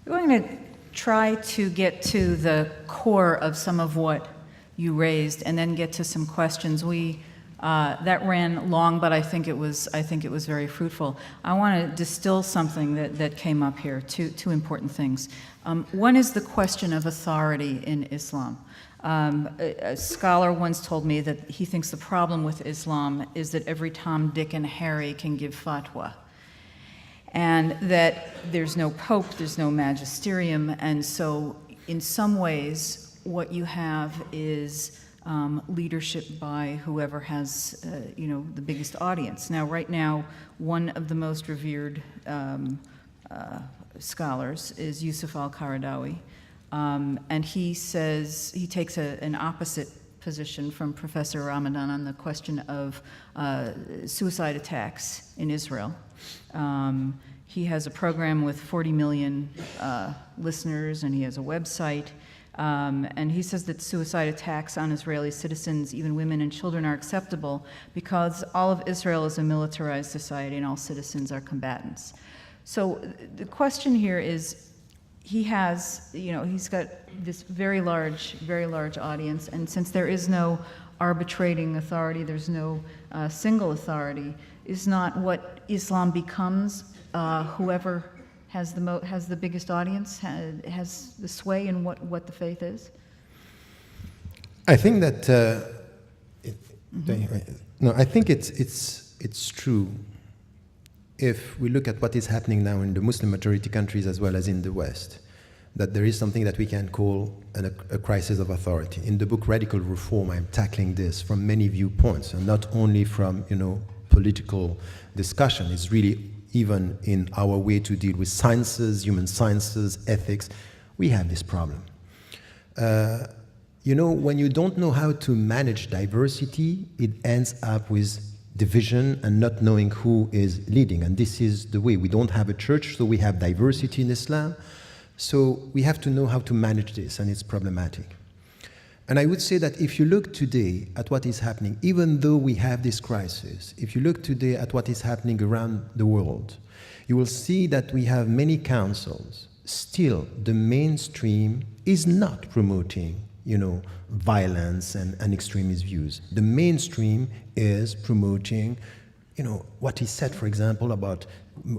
We're going to try to get to the core of some of what you raised, and then get to some questions. That ran long, but I think it was very fruitful. I want to distill something that came up here. Two important things. One is the question of authority in Islam. A scholar once told me that he thinks the problem with Islam is that every Tom, Dick, and Harry can give fatwa, and that there's no pope, there's no magisterium, and so in some ways what you have is leadership by whoever has the biggest audience. Now, right now, one of the most revered scholars is Yusuf al-Qaradawi, and he says he takes an opposite position from Professor Ramadan on the question of suicide attacks in Israel. He has a program with 40 million listeners, and he has a website. And he says that suicide attacks on Israeli citizens, even women and children, are acceptable because all of Israel is a militarized society and all citizens are combatants. So the question here is, he's got this very large audience, and since there is no arbitrating authority, there's no single authority, is not what Islam becomes whoever has the biggest audience, has the sway in what the faith is? I think that I think it's true. If we look at what is happening now in the Muslim majority countries as well as in the West, that there is something that we can call a crisis of authority. In the book Radical Reform, I'm tackling this from many viewpoints, and not only from political discussion. It's really even in our way to deal with sciences, human sciences, ethics. We have this problem. When you don't know how to manage diversity, it ends up with division and not knowing who is leading. And this is the way. We don't have a church, so we have diversity in Islam. So we have to know how to manage this, and it's problematic. And I would say that if you look today at what is happening, even though we have this crisis, if you look today at what is happening around the world, you will see that we have many councils. Still, the mainstream is not promoting, violence and extremist views. The mainstream is promoting, what is said, for example, about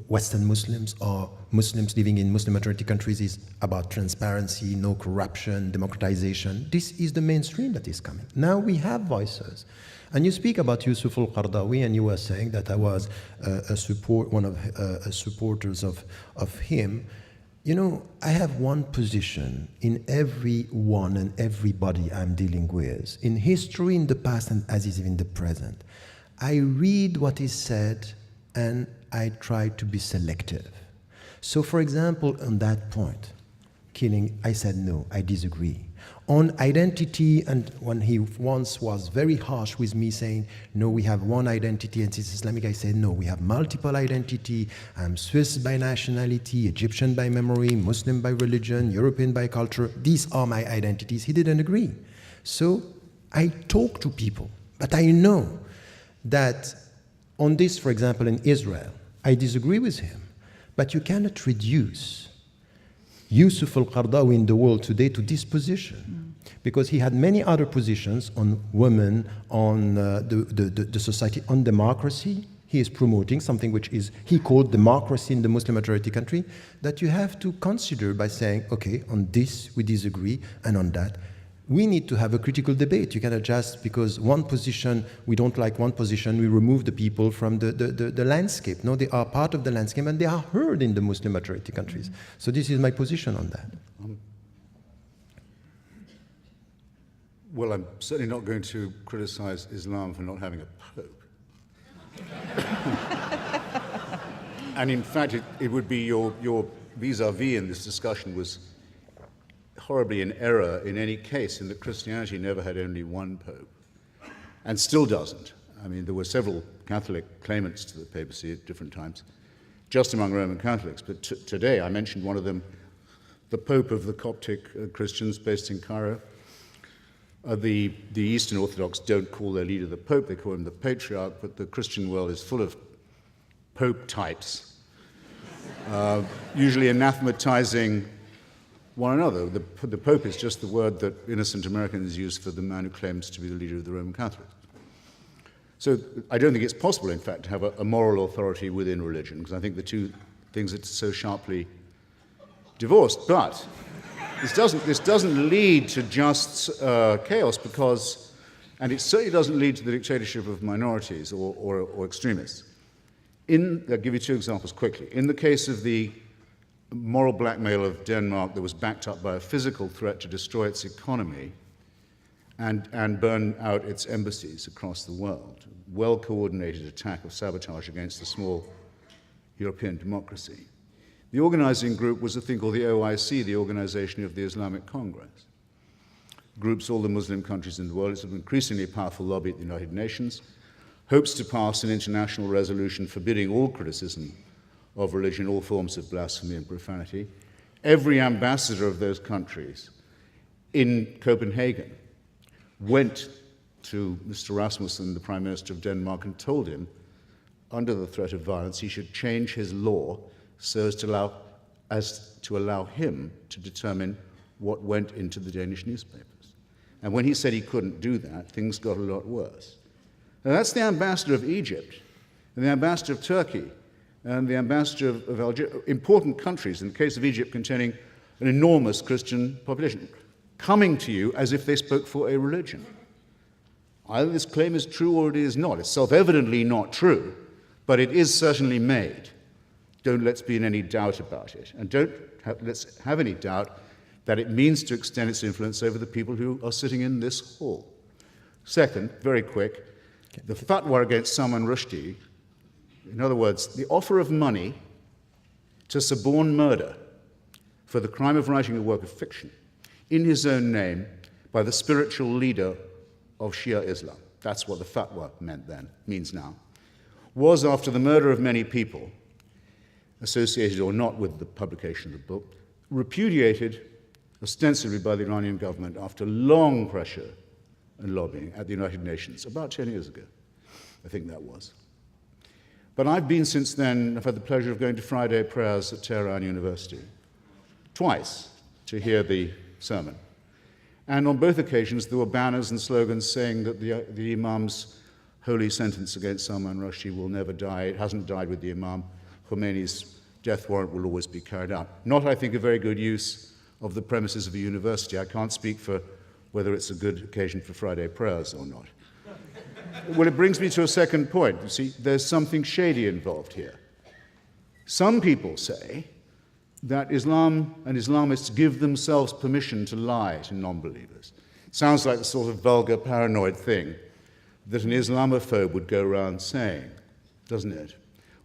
Western Muslims or Muslims living in Muslim majority countries is about transparency, no corruption, democratization. This is the mainstream that is coming. Now we have voices. And you speak about Yusuf al-Qaradawi, and you were saying that I was one of supporters of him. I have one position in everyone and everybody I'm dealing with, in history, in the past, and as is in the present. I read what is said, and I try to be selective. So, for example, on that point, killing, I said no, I disagree. On identity, and when he once was very harsh with me saying, no, we have one identity and it's Islamic, I said, no, we have multiple identity. I'm Swiss by nationality, Egyptian by memory, Muslim by religion, European by culture. These are my identities. He didn't agree. So I talk to people, but I know that on this, for example, in Israel, I disagree with him, but you cannot reduce Yusuf al-Qaradawi in the world today to this position. Because he had many other positions on women, on the society, on democracy. He is promoting something which is, he called democracy in the Muslim majority country, that you have to consider by saying, okay, on this we disagree, and on that we need to have a critical debate. You cannot just, because one position, we don't like one position, we remove the people from the landscape. No, they are part of the landscape and they are heard in the Muslim majority countries. So this is my position on that. Well, I'm certainly not going to criticize Islam for not having a pope. And in fact, it would be your vis-a-vis in this discussion was horribly in error in any case, in that Christianity never had only one pope, and still doesn't. I mean, there were several Catholic claimants to the papacy at different times, just among Roman Catholics. But today, I mentioned one of them, the Pope of the Coptic Christians based in Cairo. The Eastern Orthodox don't call their leader the Pope, they call him the Patriarch, but the Christian world is full of Pope types, usually anathematizing one another. The Pope is just the word that innocent Americans use for the man who claims to be the leader of the Roman Catholics. So I don't think it's possible, in fact, to have a moral authority within religion, because I think the two things are so sharply divorced. But this doesn't lead to just chaos, because, and it certainly doesn't lead to the dictatorship of minorities or extremists. I'll give you two examples quickly. In the case of the moral blackmail of Denmark that was backed up by a physical threat to destroy its economy and burn out its embassies across the world, well-coordinated attack of sabotage against a small European democracy. The organizing group was a thing called the OIC, the Organization of the Islamic Congress. Groups all the Muslim countries in the world. It's an increasingly powerful lobby at the United Nations, hopes to pass an international resolution forbidding all criticism of religion, all forms of blasphemy and profanity. Every ambassador of those countries in Copenhagen went to Mr. Rasmussen, the Prime Minister of Denmark, and told him, under the threat of violence, he should change his law so as to allow him to determine what went into the Danish newspapers. And when he said he couldn't do that, things got a lot worse. Now, that's the ambassador of Egypt, and the ambassador of Turkey, and the ambassador of Algeria, important countries, in the case of Egypt, containing an enormous Christian population, coming to you as if they spoke for a religion. Either this claim is true or it is not. It's self-evidently not true, but it is certainly made. Let's be in any doubt about it. And let's have any doubt that it means to extend its influence over the people who are sitting in this hall. Second, very quick, the fatwa against Salman Rushdie, in other words, the offer of money to suborn murder for the crime of writing a work of fiction in his own name by the spiritual leader of Shia Islam, that's what the fatwa meant then, means now, was, after the murder of many people, associated or not with the publication of the book, repudiated ostensibly by the Iranian government after long pressure and lobbying at the United Nations, about 10 years ago, I think that was. But I've been since then, I've had the pleasure of going to Friday prayers at Tehran University, twice, to hear the sermon. And on both occasions, there were banners and slogans saying that the Imam's holy sentence against Salman Rushdie will never die. It hasn't died with the Imam. Khomeini's death warrant will always be carried out. Not, I think, a very good use of the premises of a university. I can't speak for whether it's a good occasion for Friday prayers or not. Well, it brings me to a second point. You see, there's something shady involved here. Some people say that Islam and Islamists give themselves permission to lie to non-believers. It sounds like the sort of vulgar, paranoid thing that an Islamophobe would go around saying, doesn't it?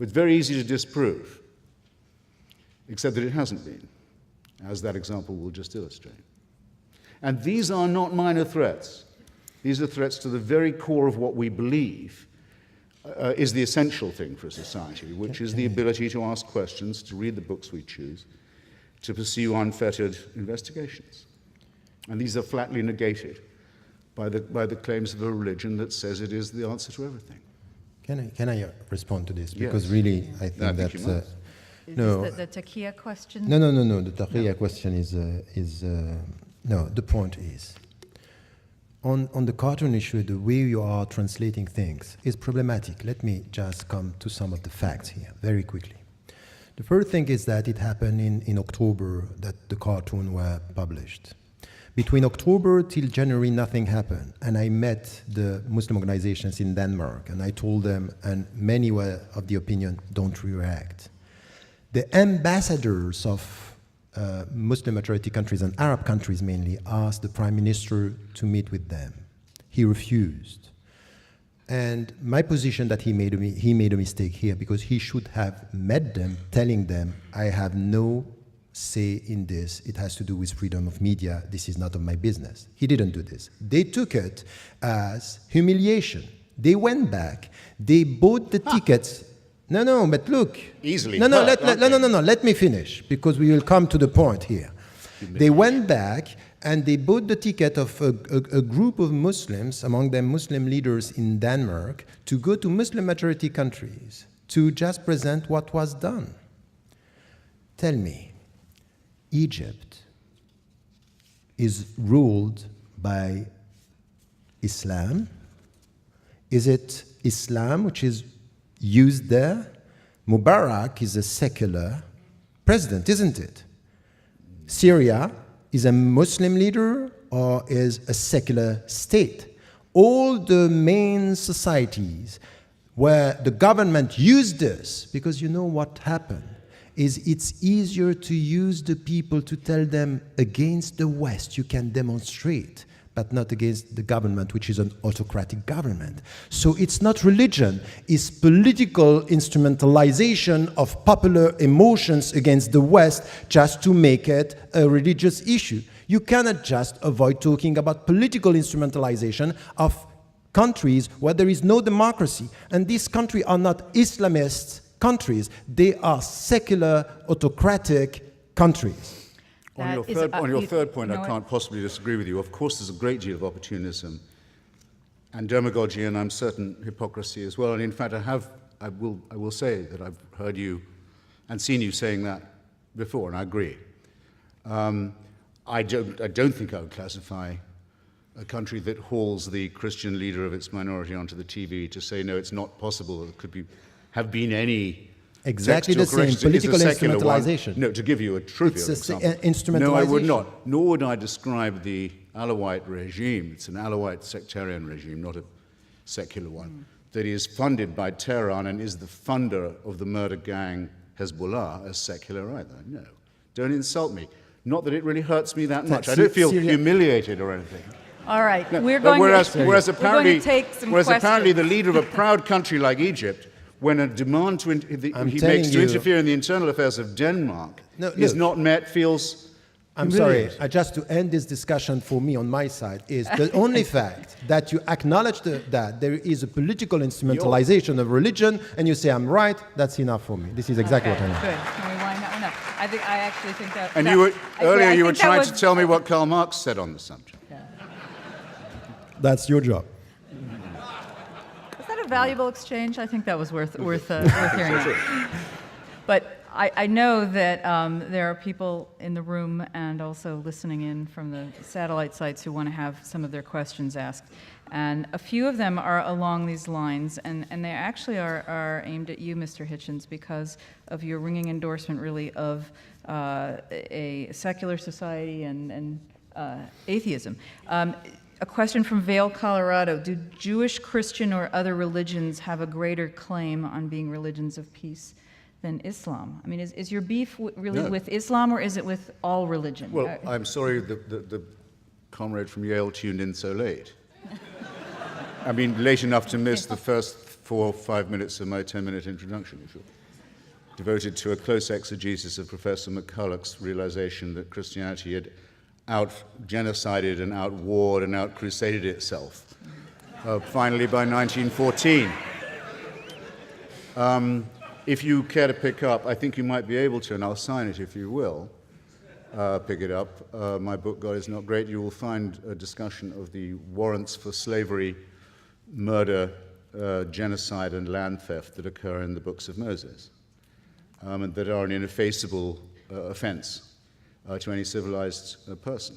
It's very easy to disprove, except that it hasn't been, as that example will just illustrate. And these are not minor threats. These are threats to the very core of what we believe is the essential thing for a society, which is the ability to ask questions, to read the books we choose, to pursue unfettered investigations. And these are flatly negated by the claims of a religion that says it is the answer to everything. Can I respond to this? Yes. Because really, I think that Is No. this the taqiyya question? No. The taqiyya question is no. The point is, on the cartoon issue, the way you are translating things is problematic. Let me just come to some of the facts here very quickly. The first thing is that it happened in October that the cartoon were published. Between October till January, nothing happened. And I met the Muslim organizations in Denmark, and I told them, and many were of the opinion, don't react. The ambassadors of Muslim majority countries and Arab countries mainly asked the prime minister to meet with them. He refused. And my position that he made a mistake here, because he should have met them, telling them, I have no say in this. It has to do with freedom of media. This is not of my business. He didn't do this. They took it as humiliation. They went back. They bought the tickets. No, but look. Easily. No, let me finish, because we will come to the point here. They went back and they bought the ticket of a group of Muslims, among them Muslim leaders in Denmark, to go to Muslim majority countries to just present what was done. Tell me, Egypt is ruled by Islam? Is it Islam which is used there? Mubarak is a secular president, isn't it? Syria is a Muslim leader or is a secular state? All the main societies where the government used this, because you know what happened, is it's easier to use the people to tell them against the West you can demonstrate, but not against the government, which is an autocratic government. So it's not religion, it's political instrumentalization of popular emotions against the West just to make it a religious issue. You cannot just avoid talking about political instrumentalization of countries where there is no democracy. And these countries are not Islamist countries, they are secular, autocratic countries. On your third point, I can't possibly disagree with you. Of course, there's a great deal of opportunism and demagogy, and I'm certain hypocrisy as well. And in fact, I will say that I've heard you and seen you saying that before, and I agree. I don't think I would classify a country that hauls the Christian leader of its minority onto the TV to say, no, it's not possible, there could have been any exactly the same political instrumentalization. No, to give you a trivial example. Instrumentalization. No, I would not. Nor would I describe the Alawite regime. It's an Alawite sectarian regime, not a secular one, that is funded by Tehran and is the funder of the murder gang Hezbollah as secular either. No, don't insult me. Not that it really hurts me that much. I don't feel humiliated or anything. All right, No, we're going whereas apparently, to take some apparently the questions. leader of a proud country like Egypt, when a demand he makes to interfere in the internal affairs of Denmark is not met, feels I'm sorry, just to end this discussion for me on my side is the only fact that you acknowledge that there is a political instrumentalization of religion and you say, I'm right, that's enough for me. This is exactly what I mean. Good. Can we wind that one up? I actually think that... And earlier you were trying to tell me what Karl Marx said on the subject. Yeah. That's your job. Was that a valuable exchange? I think that was worth hearing out. But I know that there are people in the room and also listening in from the satellite sites who want to have some of their questions asked. And a few of them are along these lines, and they actually are aimed at you, Mr. Hitchens, because of your ringing endorsement, really, of a secular society and atheism. A question from Vail, Colorado. Do Jewish, Christian, or other religions have a greater claim on being religions of peace than Islam? I mean, is your beef really with Islam, or is it with all religion? Well, I'm sorry the comrade from Yale tuned in so late. I mean, late enough to miss the first 4 or 5 minutes of my 10-minute introduction, which was devoted to a close exegesis of Professor McCulloch's realization that Christianity had out-genocided and out-warred and out-crusaded itself, finally by 1914. If you care to pick up, I think you might be able to, and I'll sign it if you will, pick it up. My book, God is Not Great. You will find a discussion of the warrants for slavery, murder, genocide, and land theft that occur in the books of Moses. and that are an ineffaceable offense to any civilized person,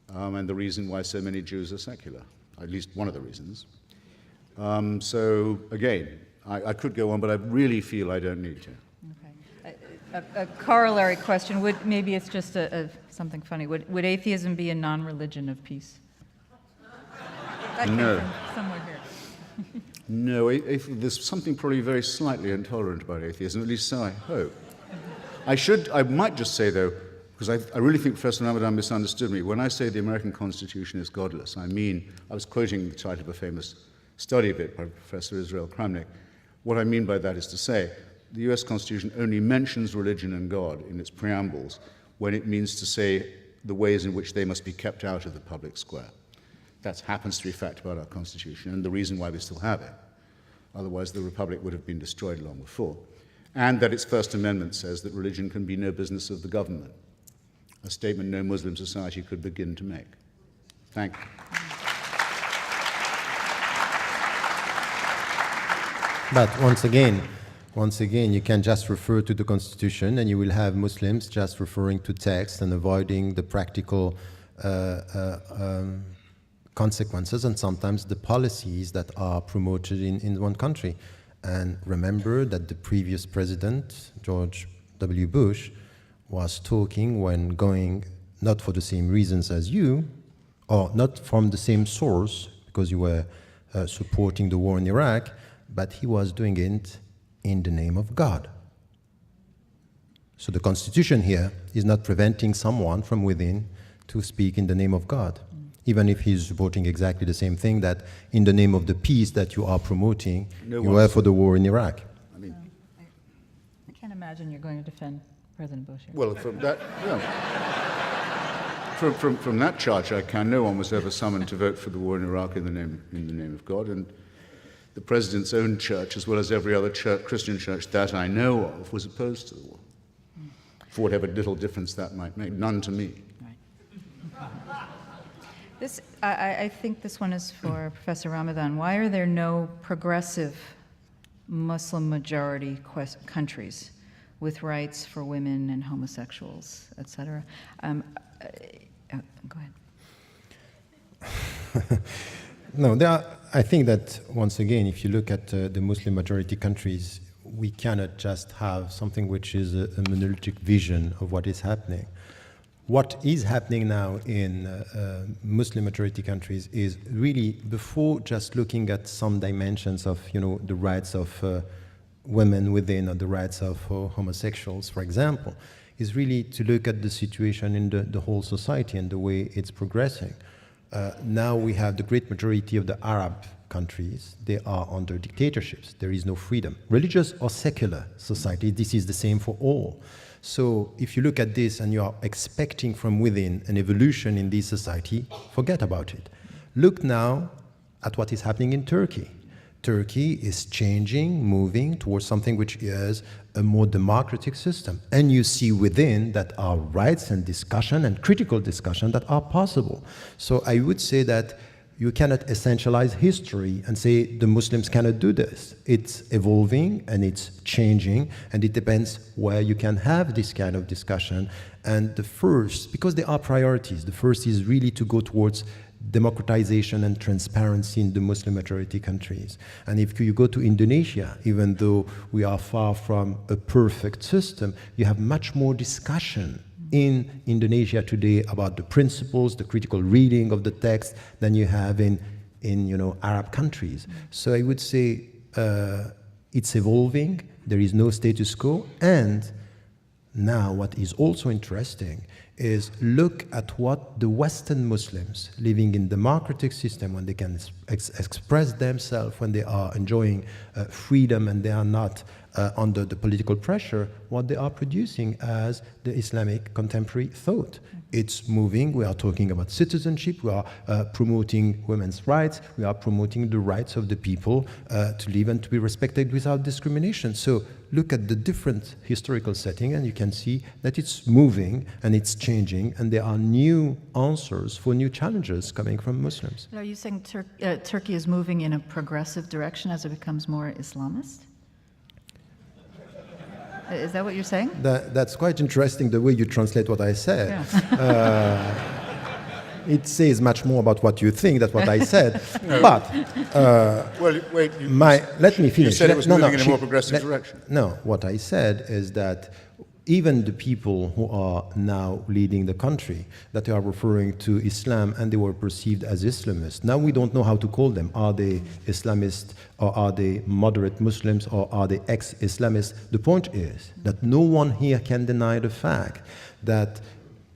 and the reason why so many Jews are secular, at least one of the reasons. So again, I could go on, but I really feel I don't need to. Okay. A corollary question, maybe it's just something funny, would atheism be a non-religion of peace? That came No. from somewhere here. No, there's something probably very slightly intolerant about atheism, at least so I hope. I might just say, though, because I really think Professor Ramadan misunderstood me. When I say the American Constitution is godless, I was quoting the title of a famous study of it by Professor Israel Kramnik. What I mean by that is to say, the US Constitution only mentions religion and God in its preambles when it means to say the ways in which they must be kept out of the public square. That happens to be a fact about our Constitution and the reason why we still have it. Otherwise, the Republic would have been destroyed long before. And that its First Amendment says that religion can be no business of the government, a statement no Muslim society could begin to make. Thank you. But once again, you can just refer to the Constitution and you will have Muslims just referring to text and avoiding the practical consequences and sometimes the policies that are promoted in one country. And remember that the previous president, George W. Bush, was talking when going not for the same reasons as you, or not from the same source, because you were supporting the war in Iraq, but he was doing it in the name of God. So the Constitution here is not preventing someone from within to speak in the name of God, even if he's supporting exactly the same thing that in the name of the peace that you are promoting, you were for the war in Iraq. I can't imagine you're going to defend President Bush here. Well, from that, from that charge, I can. No one was ever summoned to vote for the war in Iraq in the name of God, and the president's own church, as well as every other Christian church that I know of, was opposed to the war, for whatever little difference that might make. None to me. I think this one is for Professor Ramadan. Why are there no progressive Muslim majority countries with rights for women and homosexuals, etc.? Go ahead. No, I think that, once again, if you look at the Muslim majority countries, we cannot just have something which is a monolithic vision of what is happening. What is happening now in Muslim majority countries is really, before just looking at some dimensions of, the rights of women within, or the rights of homosexuals, for example, is really to look at the situation in the whole society and the way it's progressing. Now we have the great majority of the Arab countries, they are under dictatorships. There is no freedom. Religious or secular society, this is the same for all. So if you look at this and you are expecting from within an evolution in this society, forget about it. Look now at what is happening in Turkey. Turkey is changing, moving towards something which is a more democratic system. And you see within that are rights and discussion and critical discussion that are possible. So I would say that you cannot essentialize history and say the Muslims cannot do this. It's evolving and it's changing, and it depends where you can have this kind of discussion. And the first, because there are priorities, the first is really to go towards democratization and transparency in the Muslim majority countries. And if you go to Indonesia, even though we are far from a perfect system, you have much more discussion in Indonesia today about the principles, the critical reading of the text than you have in Arab countries. So I would say it's evolving, there is no status quo, and now what is also interesting is look at what the Western Muslims living in democratic system, when they can express themselves, when they are enjoying freedom and they are not under the political pressure, what they are producing as the Islamic contemporary thought. It's moving. We are talking about citizenship. We are promoting women's rights. We are promoting the rights of the people to live and to be respected without discrimination. So look at the different historical setting and you can see that it's moving and it's changing, and there are new answers for new challenges coming from Muslims. Are you saying Turkey is moving in a progressive direction as it becomes more Islamist? Is that what you're saying? That's quite interesting the way you translate what I said. Yeah. It says much more about what you think than what I said. But Well, wait. let me finish. You said it was moving in a more she- progressive direction. No, what I said is that even the people who are now leading the country, that they are referring to Islam and they were perceived as Islamists, now we don't know how to call them. Are they Islamists or are they moderate Muslims or are they ex-Islamists? The point is that no one here can deny the fact that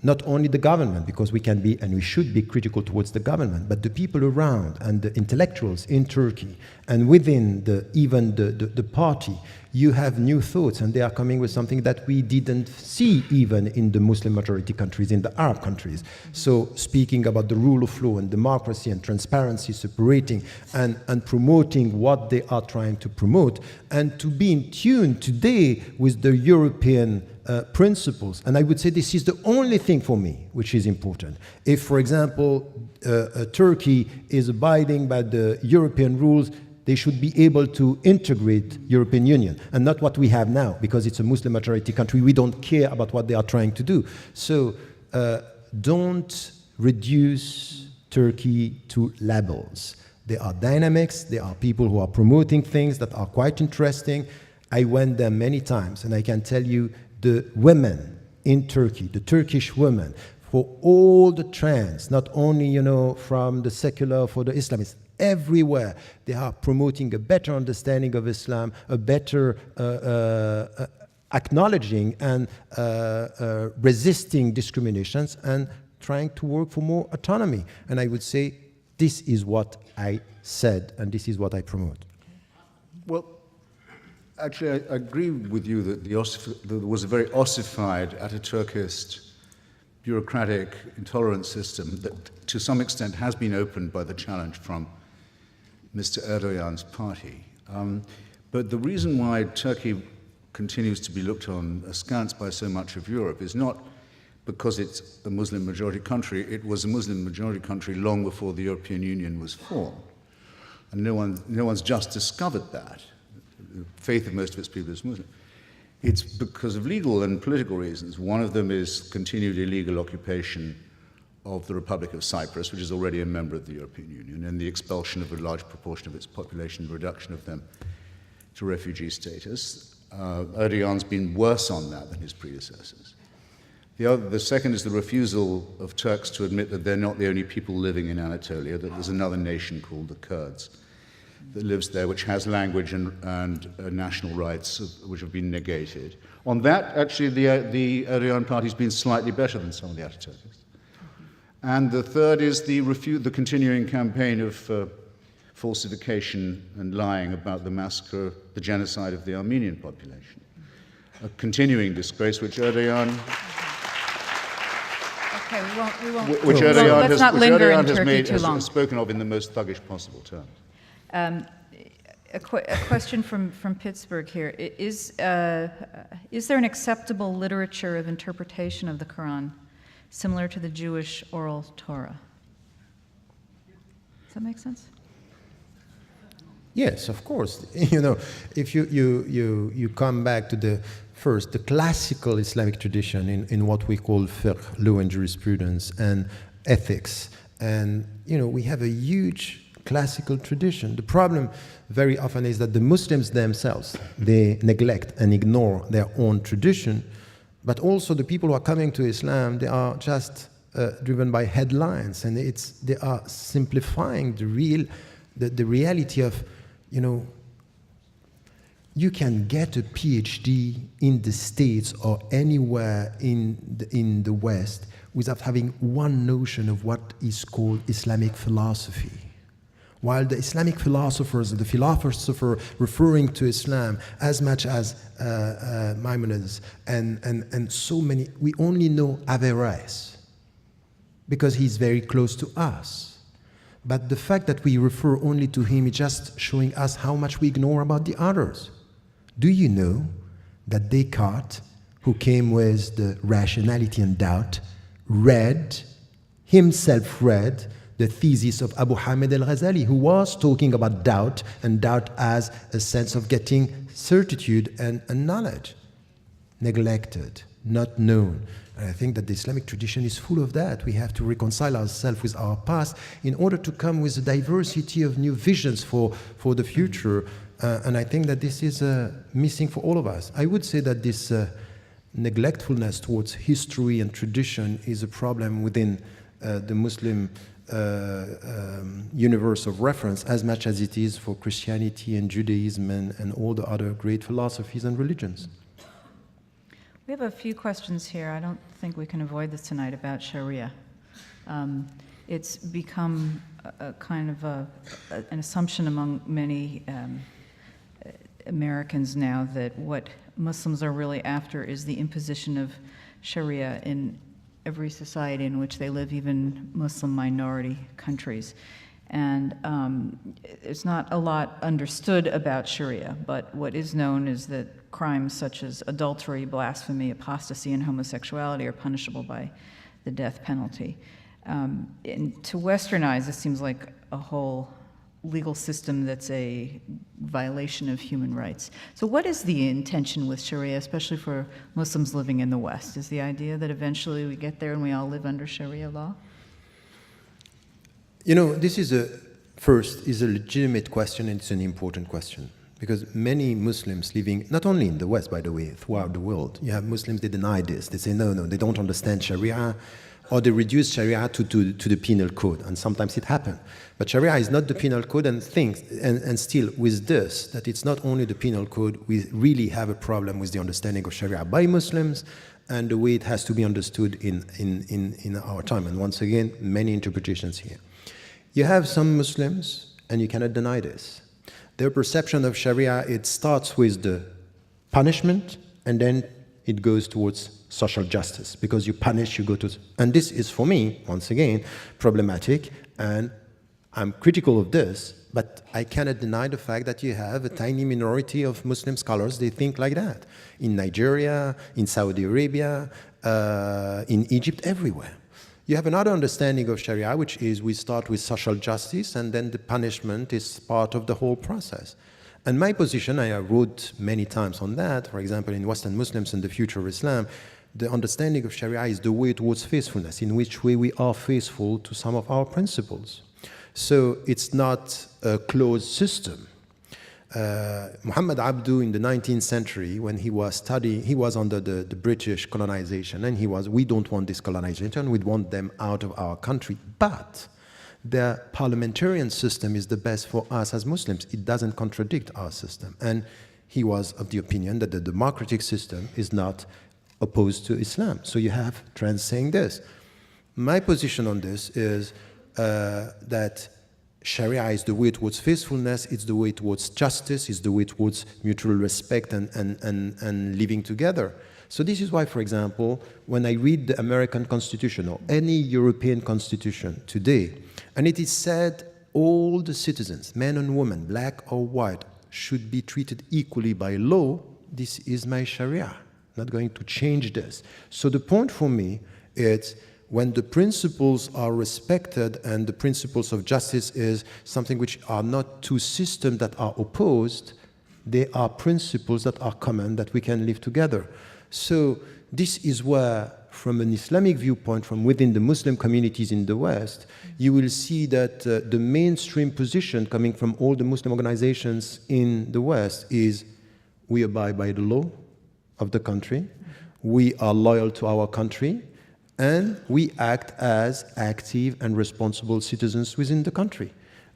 not only the government, because we can be and we should be critical towards the government, but the people around and the intellectuals in Turkey and within even the party, you have new thoughts and they are coming with something that we didn't see even in the Muslim majority countries, in the Arab countries. So speaking about the rule of law and democracy and transparency, separating and promoting what they are trying to promote, and to be in tune today with the European principles. And I would say this is the only thing for me which is important. If, for example, Turkey is abiding by the European rules, they should be able to integrate European Union, and not what we have now, because it's a Muslim majority country. We don't care about what they are trying to do. So don't reduce Turkey to labels. There are dynamics, there are people who are promoting things that are quite interesting. I went there many times, and I can tell you the women in Turkey, the Turkish women, for all the trends, not only, from the secular, for the Islamists, everywhere, they are promoting a better understanding of Islam, a better acknowledging and resisting discriminations and trying to work for more autonomy. And I would say this is what I said and this is what I promote. Well, actually, I agree with you that there was a very ossified, Ataturkist, bureaucratic, intolerant system that to some extent has been opened by the challenge from Mr. Erdogan's party. But the reason why Turkey continues to be looked on askance by so much of Europe is not because it's a Muslim majority country. It was a Muslim majority country long before the European Union was formed. And no one's just discovered that. The faith of most of its people is Muslim. It's because of legal and political reasons. One of them is continued illegal occupation of the Republic of Cyprus, which is already a member of the European Union, and the expulsion of a large proportion of its population, reduction of them to refugee status. Erdogan's been worse on that than his predecessors. The second is the refusal of Turks to admit that they're not the only people living in Anatolia, that there's another nation called the Kurds that lives there, which has language and national rights which have been negated. On that, actually, the Erdogan party's been slightly better than some of the Ataturkists. And the third is the continuing campaign of falsification and lying about the massacre, the genocide of the Armenian population. A continuing disgrace which Erdogan... Okay, we won't. Which Let's not linger in Turkey too long. Has spoken of in the most thuggish possible terms. A question from Pittsburgh here. Is there an acceptable literature of interpretation of the Quran similar to the Jewish oral Torah? Does that make sense? Yes, of course. If you come back to the classical Islamic tradition in what we call fiqh, law and jurisprudence, and ethics, and we have a huge classical tradition. The problem very often is that the Muslims themselves, they neglect and ignore their own tradition, but also the people who are coming to Islam, they are just driven by headlines, and they are simplifying the reality of, you can get a PhD in the States or anywhere in the West without having one notion of what is called Islamic philosophy. While the Islamic philosophers, the philosopher referring to Islam as much as Maimonides and so many, we only know Averroes because he's very close to us. But the fact that we refer only to him is just showing us how much we ignore about the others. Do you know that Descartes, who came with the rationality and doubt, himself read the thesis of Abu Hamid al-Ghazali, who was talking about doubt, and doubt as a sense of getting certitude and knowledge. neglected, not known. And I think that the Islamic tradition is full of that. We have to reconcile ourselves with our past in order to come with a diversity of new visions for the future. And I think that this is missing for all of us. I would say that this neglectfulness towards history and tradition is a problem within the Muslim universe of reference as much as it is for Christianity and Judaism and all the other great philosophies and religions. We have a few questions here. I don't think we can avoid this tonight about Sharia. It's become a kind of an assumption among many Americans now that what Muslims are really after is the imposition of Sharia in every society in which they live, even Muslim minority countries. And it's not a lot understood about Sharia, but what is known is that crimes such as adultery, blasphemy, apostasy, and homosexuality are punishable by the death penalty. And to Westernize, this seems like a whole legal system that's a violation of human rights. So what is the intention with Sharia, especially for Muslims living in the West? Is the idea that eventually we get there and we all live under Sharia law? You know, this is a legitimate question, and it's an important question. Because many Muslims living, not only in the West, by the way, throughout the world, you have Muslims, they deny this. They say, no, they don't understand Sharia, or they reduce Sharia to the penal code, and sometimes it happens. But Sharia is not the penal code, and still with this, that it's not only the penal code, we really have a problem with the understanding of Sharia by Muslims, and the way it has to be understood in our time. And once again, many interpretations here. You have some Muslims, and you cannot deny this. Their perception of Sharia, it starts with the punishment, and then it goes towards social justice. Because you punish, you go to... And this is, for me, once again, problematic, and I'm critical of this, but I cannot deny the fact that you have a tiny minority of Muslim scholars, they think like that. In Nigeria, in Saudi Arabia, in Egypt, everywhere. You have another understanding of Sharia, which is we start with social justice, and then the punishment is part of the whole process. And my position, I wrote many times on that, for example, in Western Muslims and the Future of Islam, the understanding of Sharia is the way towards faithfulness, in which way we are faithful to some of our principles. So it's not a closed system. Muhammad Abdu in the 19th century, when he was studying, he was under the British colonization, and we don't want this colonization, we want them out of our country. But the parliamentarian system is the best for us as Muslims. It doesn't contradict our system. And he was of the opinion that the democratic system is not opposed to Islam. So you have trends saying this. My position on this is that Sharia is the way towards faithfulness, it's the way towards justice, it's the way towards mutual respect and living together. So this is why, for example, when I read the American Constitution or any European constitution today, and it is said all the citizens, men and women, black or white, should be treated equally by law, this is my Sharia. I'm not going to change this. So the point for me is when the principles are respected, and the principles of justice is something which are not two systems that are opposed, they are principles that are common, that we can live together. So this is where, from an Islamic viewpoint, from within the Muslim communities in the West, you will see that the mainstream position coming from all the Muslim organizations in the West is we abide by the law of the country, we are loyal to our country, and we act as active and responsible citizens within the country.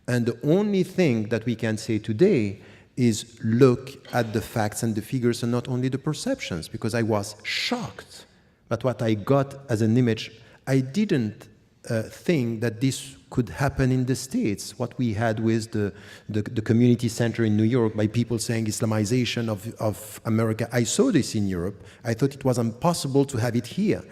And the only thing that we can say today is look at the facts and the figures and not only the perceptions, because I was shocked at what I got as an image. I didn't think that this could happen in the States, what we had with the community center in New York by people saying Islamization of America. I saw this in Europe. I thought it was impossible to have it here.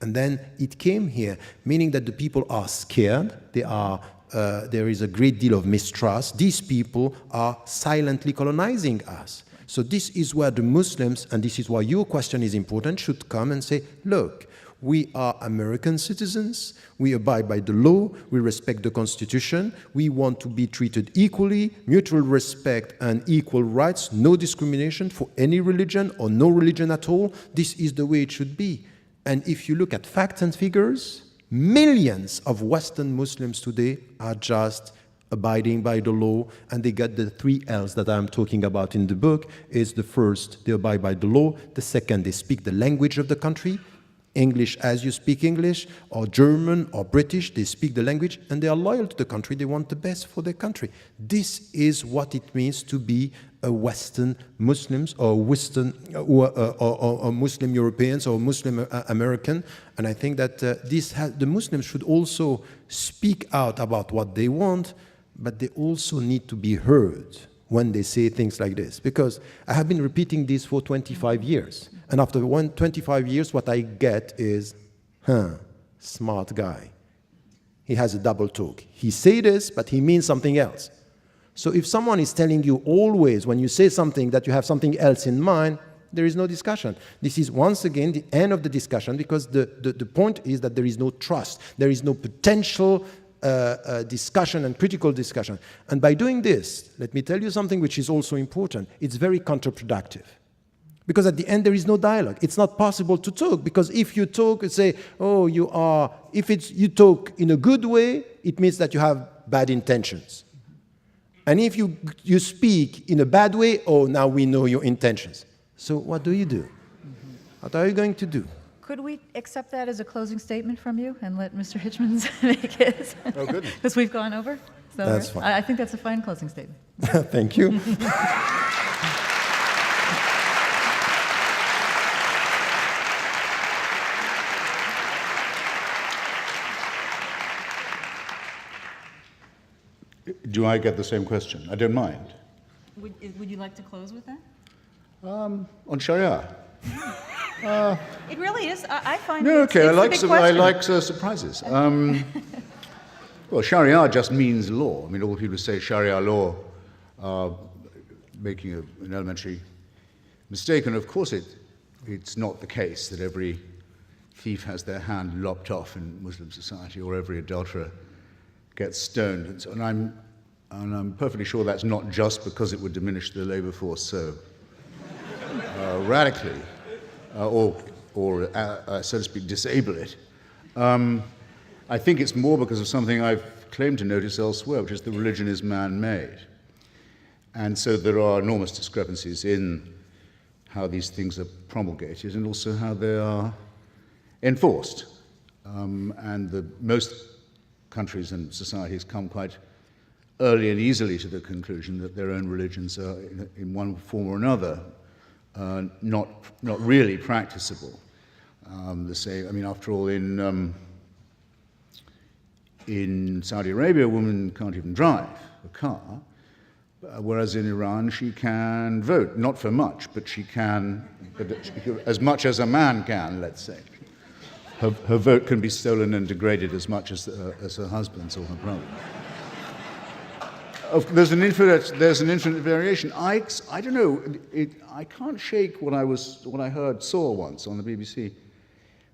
And then it came here, meaning that the people are scared, there is a great deal of mistrust. These people are silently colonizing us. So this is where the Muslims, and this is why your question is important, should come and say, look, We are American citizens. We abide by the law. We respect the Constitution. We want to be treated equally, mutual respect and equal rights, no discrimination for any religion or no religion at all. This is the way it should be. And if you look at facts and figures, millions of Western Muslims today are just abiding by the law, and they got the 3 L's that I'm talking about in the book. Is the first, they abide by the law. The second, they speak the language of the country, English as you speak English, or German or British, they speak the language, and they are loyal to the country. They want the best for their country. This is what it means to be a Western Muslims or Western or Muslim Europeans or Muslim American. And I think that the Muslims should also speak out about what they want, but they also need to be heard when they say things like this. Because I have been repeating this for 25 years. And after 25 years, what I get is, smart guy. He has a double talk. He say this, but he means something else. So if someone is telling you always, when you say something, that you have something else in mind, there is no discussion. This is, once again, the end of the discussion, because the point is that there is no trust. There is no potential discussion and critical discussion. And by doing this, let me tell you something which is also important. It's very counterproductive. Because at the end, there is no dialogue. It's not possible to talk, because if you talk and say, oh, you talk in a good way, it means that you have bad intentions. And if you speak in a bad way, oh, now we know your intentions. So what do you do? What are you going to do? Could we accept that as a closing statement from you and let Mr. Hitchens make his? Oh, good. Because we've gone over? So That's fine. I think that's a fine closing statement. Thank you. Do I get the same question? I don't mind. Would you like to close with that? On Sharia? It really is. I find No, okay, I like question. surprises. Well, Sharia just means law. I mean, all people who say Sharia law are making an elementary mistake, and of course it's not the case that every thief has their hand lopped off in Muslim society, or every adulterer gets stoned. And, so, and I'm perfectly sure that's not just because it would diminish the labor force so radically, or so to speak, disable it. I think it's more because of something I've claimed to notice elsewhere, which is that religion is man-made. And so there are enormous discrepancies in how these things are promulgated and also how they are enforced. And most countries and societies come quite early and easily to the conclusion that their own religions are, in one form or another, not really practicable. After all, in Saudi Arabia, a woman can't even drive a car, whereas in Iran she can vote, not for much, but she can, as much as a man can, let's say. Her vote can be stolen and degraded as much as her husband's or her brother. There's an infinite variation. I don't know. I can't shake what I saw once on the BBC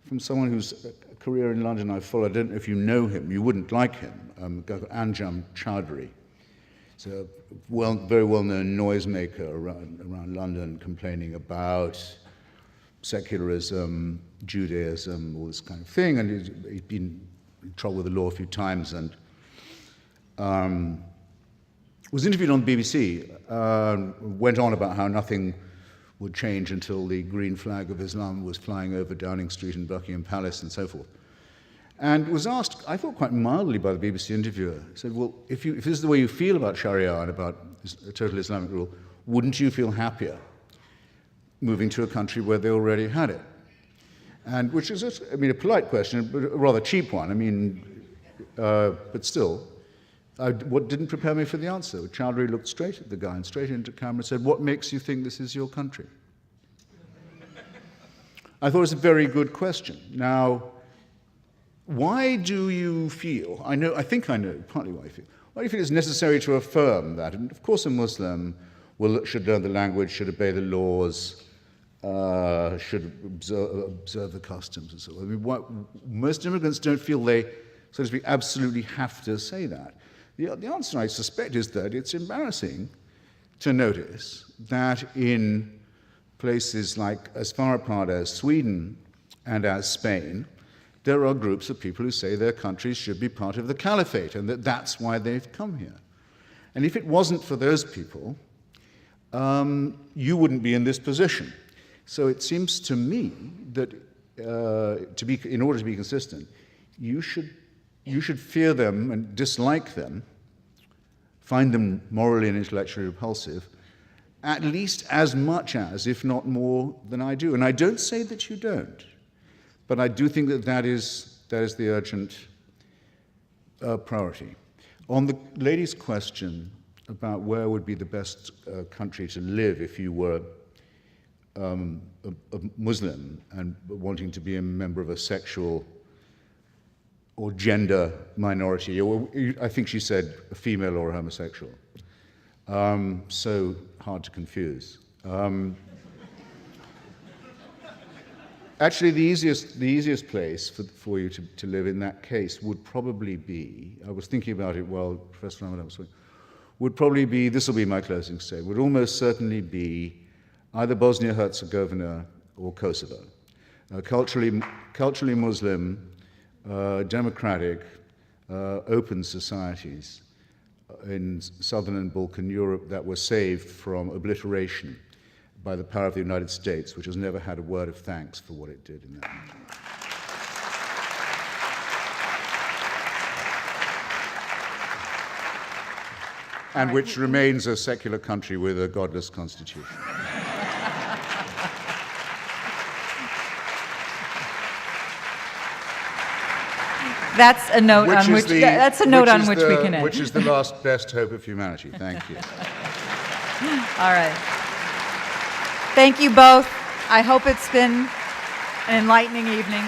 from someone whose career in London I followed. I don't know if you know him. You wouldn't like him. A guy called Anjum Chowdhury. He's a very well-known noisemaker around London, complaining about secularism, Judaism, all this kind of thing, and he'd been in trouble with the law a few times, and was interviewed on the BBC, went on about how nothing would change until the green flag of Islam was flying over Downing Street and Buckingham Palace and so forth. And was asked, I thought quite mildly by the BBC interviewer, he said, well, if this is the way you feel about Sharia and about total Islamic rule, wouldn't you feel happier moving to a country where they already had it? And which is, a polite question, but a rather cheap one. But still, what didn't prepare me for the answer? Chowdhury looked straight at the guy and straight into camera and said, what makes you think this is your country? I thought it was a very good question. Now, why do you feel, I think I know partly why you feel, why do you feel it's necessary to affirm that? And of course a Muslim should learn the language, should obey the laws, should observe the customs and so on. I mean, most immigrants don't feel they, so to speak, absolutely have to say that. The answer, I suspect, is that it's embarrassing to notice that in places like as far apart as Sweden and as Spain, there are groups of people who say their countries should be part of the caliphate and that that's why they've come here. And if it wasn't for those people, you wouldn't be in this position. So it seems to me that in order to be consistent, you should fear them and dislike them, find them morally and intellectually repulsive, at least as much as, if not more, than I do. And I don't say that you don't, but I do think that that is the urgent priority. On the lady's question about where would be the best country to live if you were a Muslim and wanting to be a member of a sexual or gender minority, or I think she said a female or a homosexual. So hard to confuse. Actually, the easiest place for you to live in that case would probably be, I was thinking about it while Professor Ramadan was talking, would probably be, this will be my closing statement, would almost certainly be either Bosnia-Herzegovina or Kosovo. Culturally Muslim, democratic, open societies in southern and Balkan Europe that were saved from obliteration by the power of the United States, which has never had a word of thanks for what it did in that matter. And which remains a secular country with a godless constitution. That's a note on which we can end. Which is the last best hope of humanity. Thank you. All right. Thank you both. I hope it's been an enlightening evening.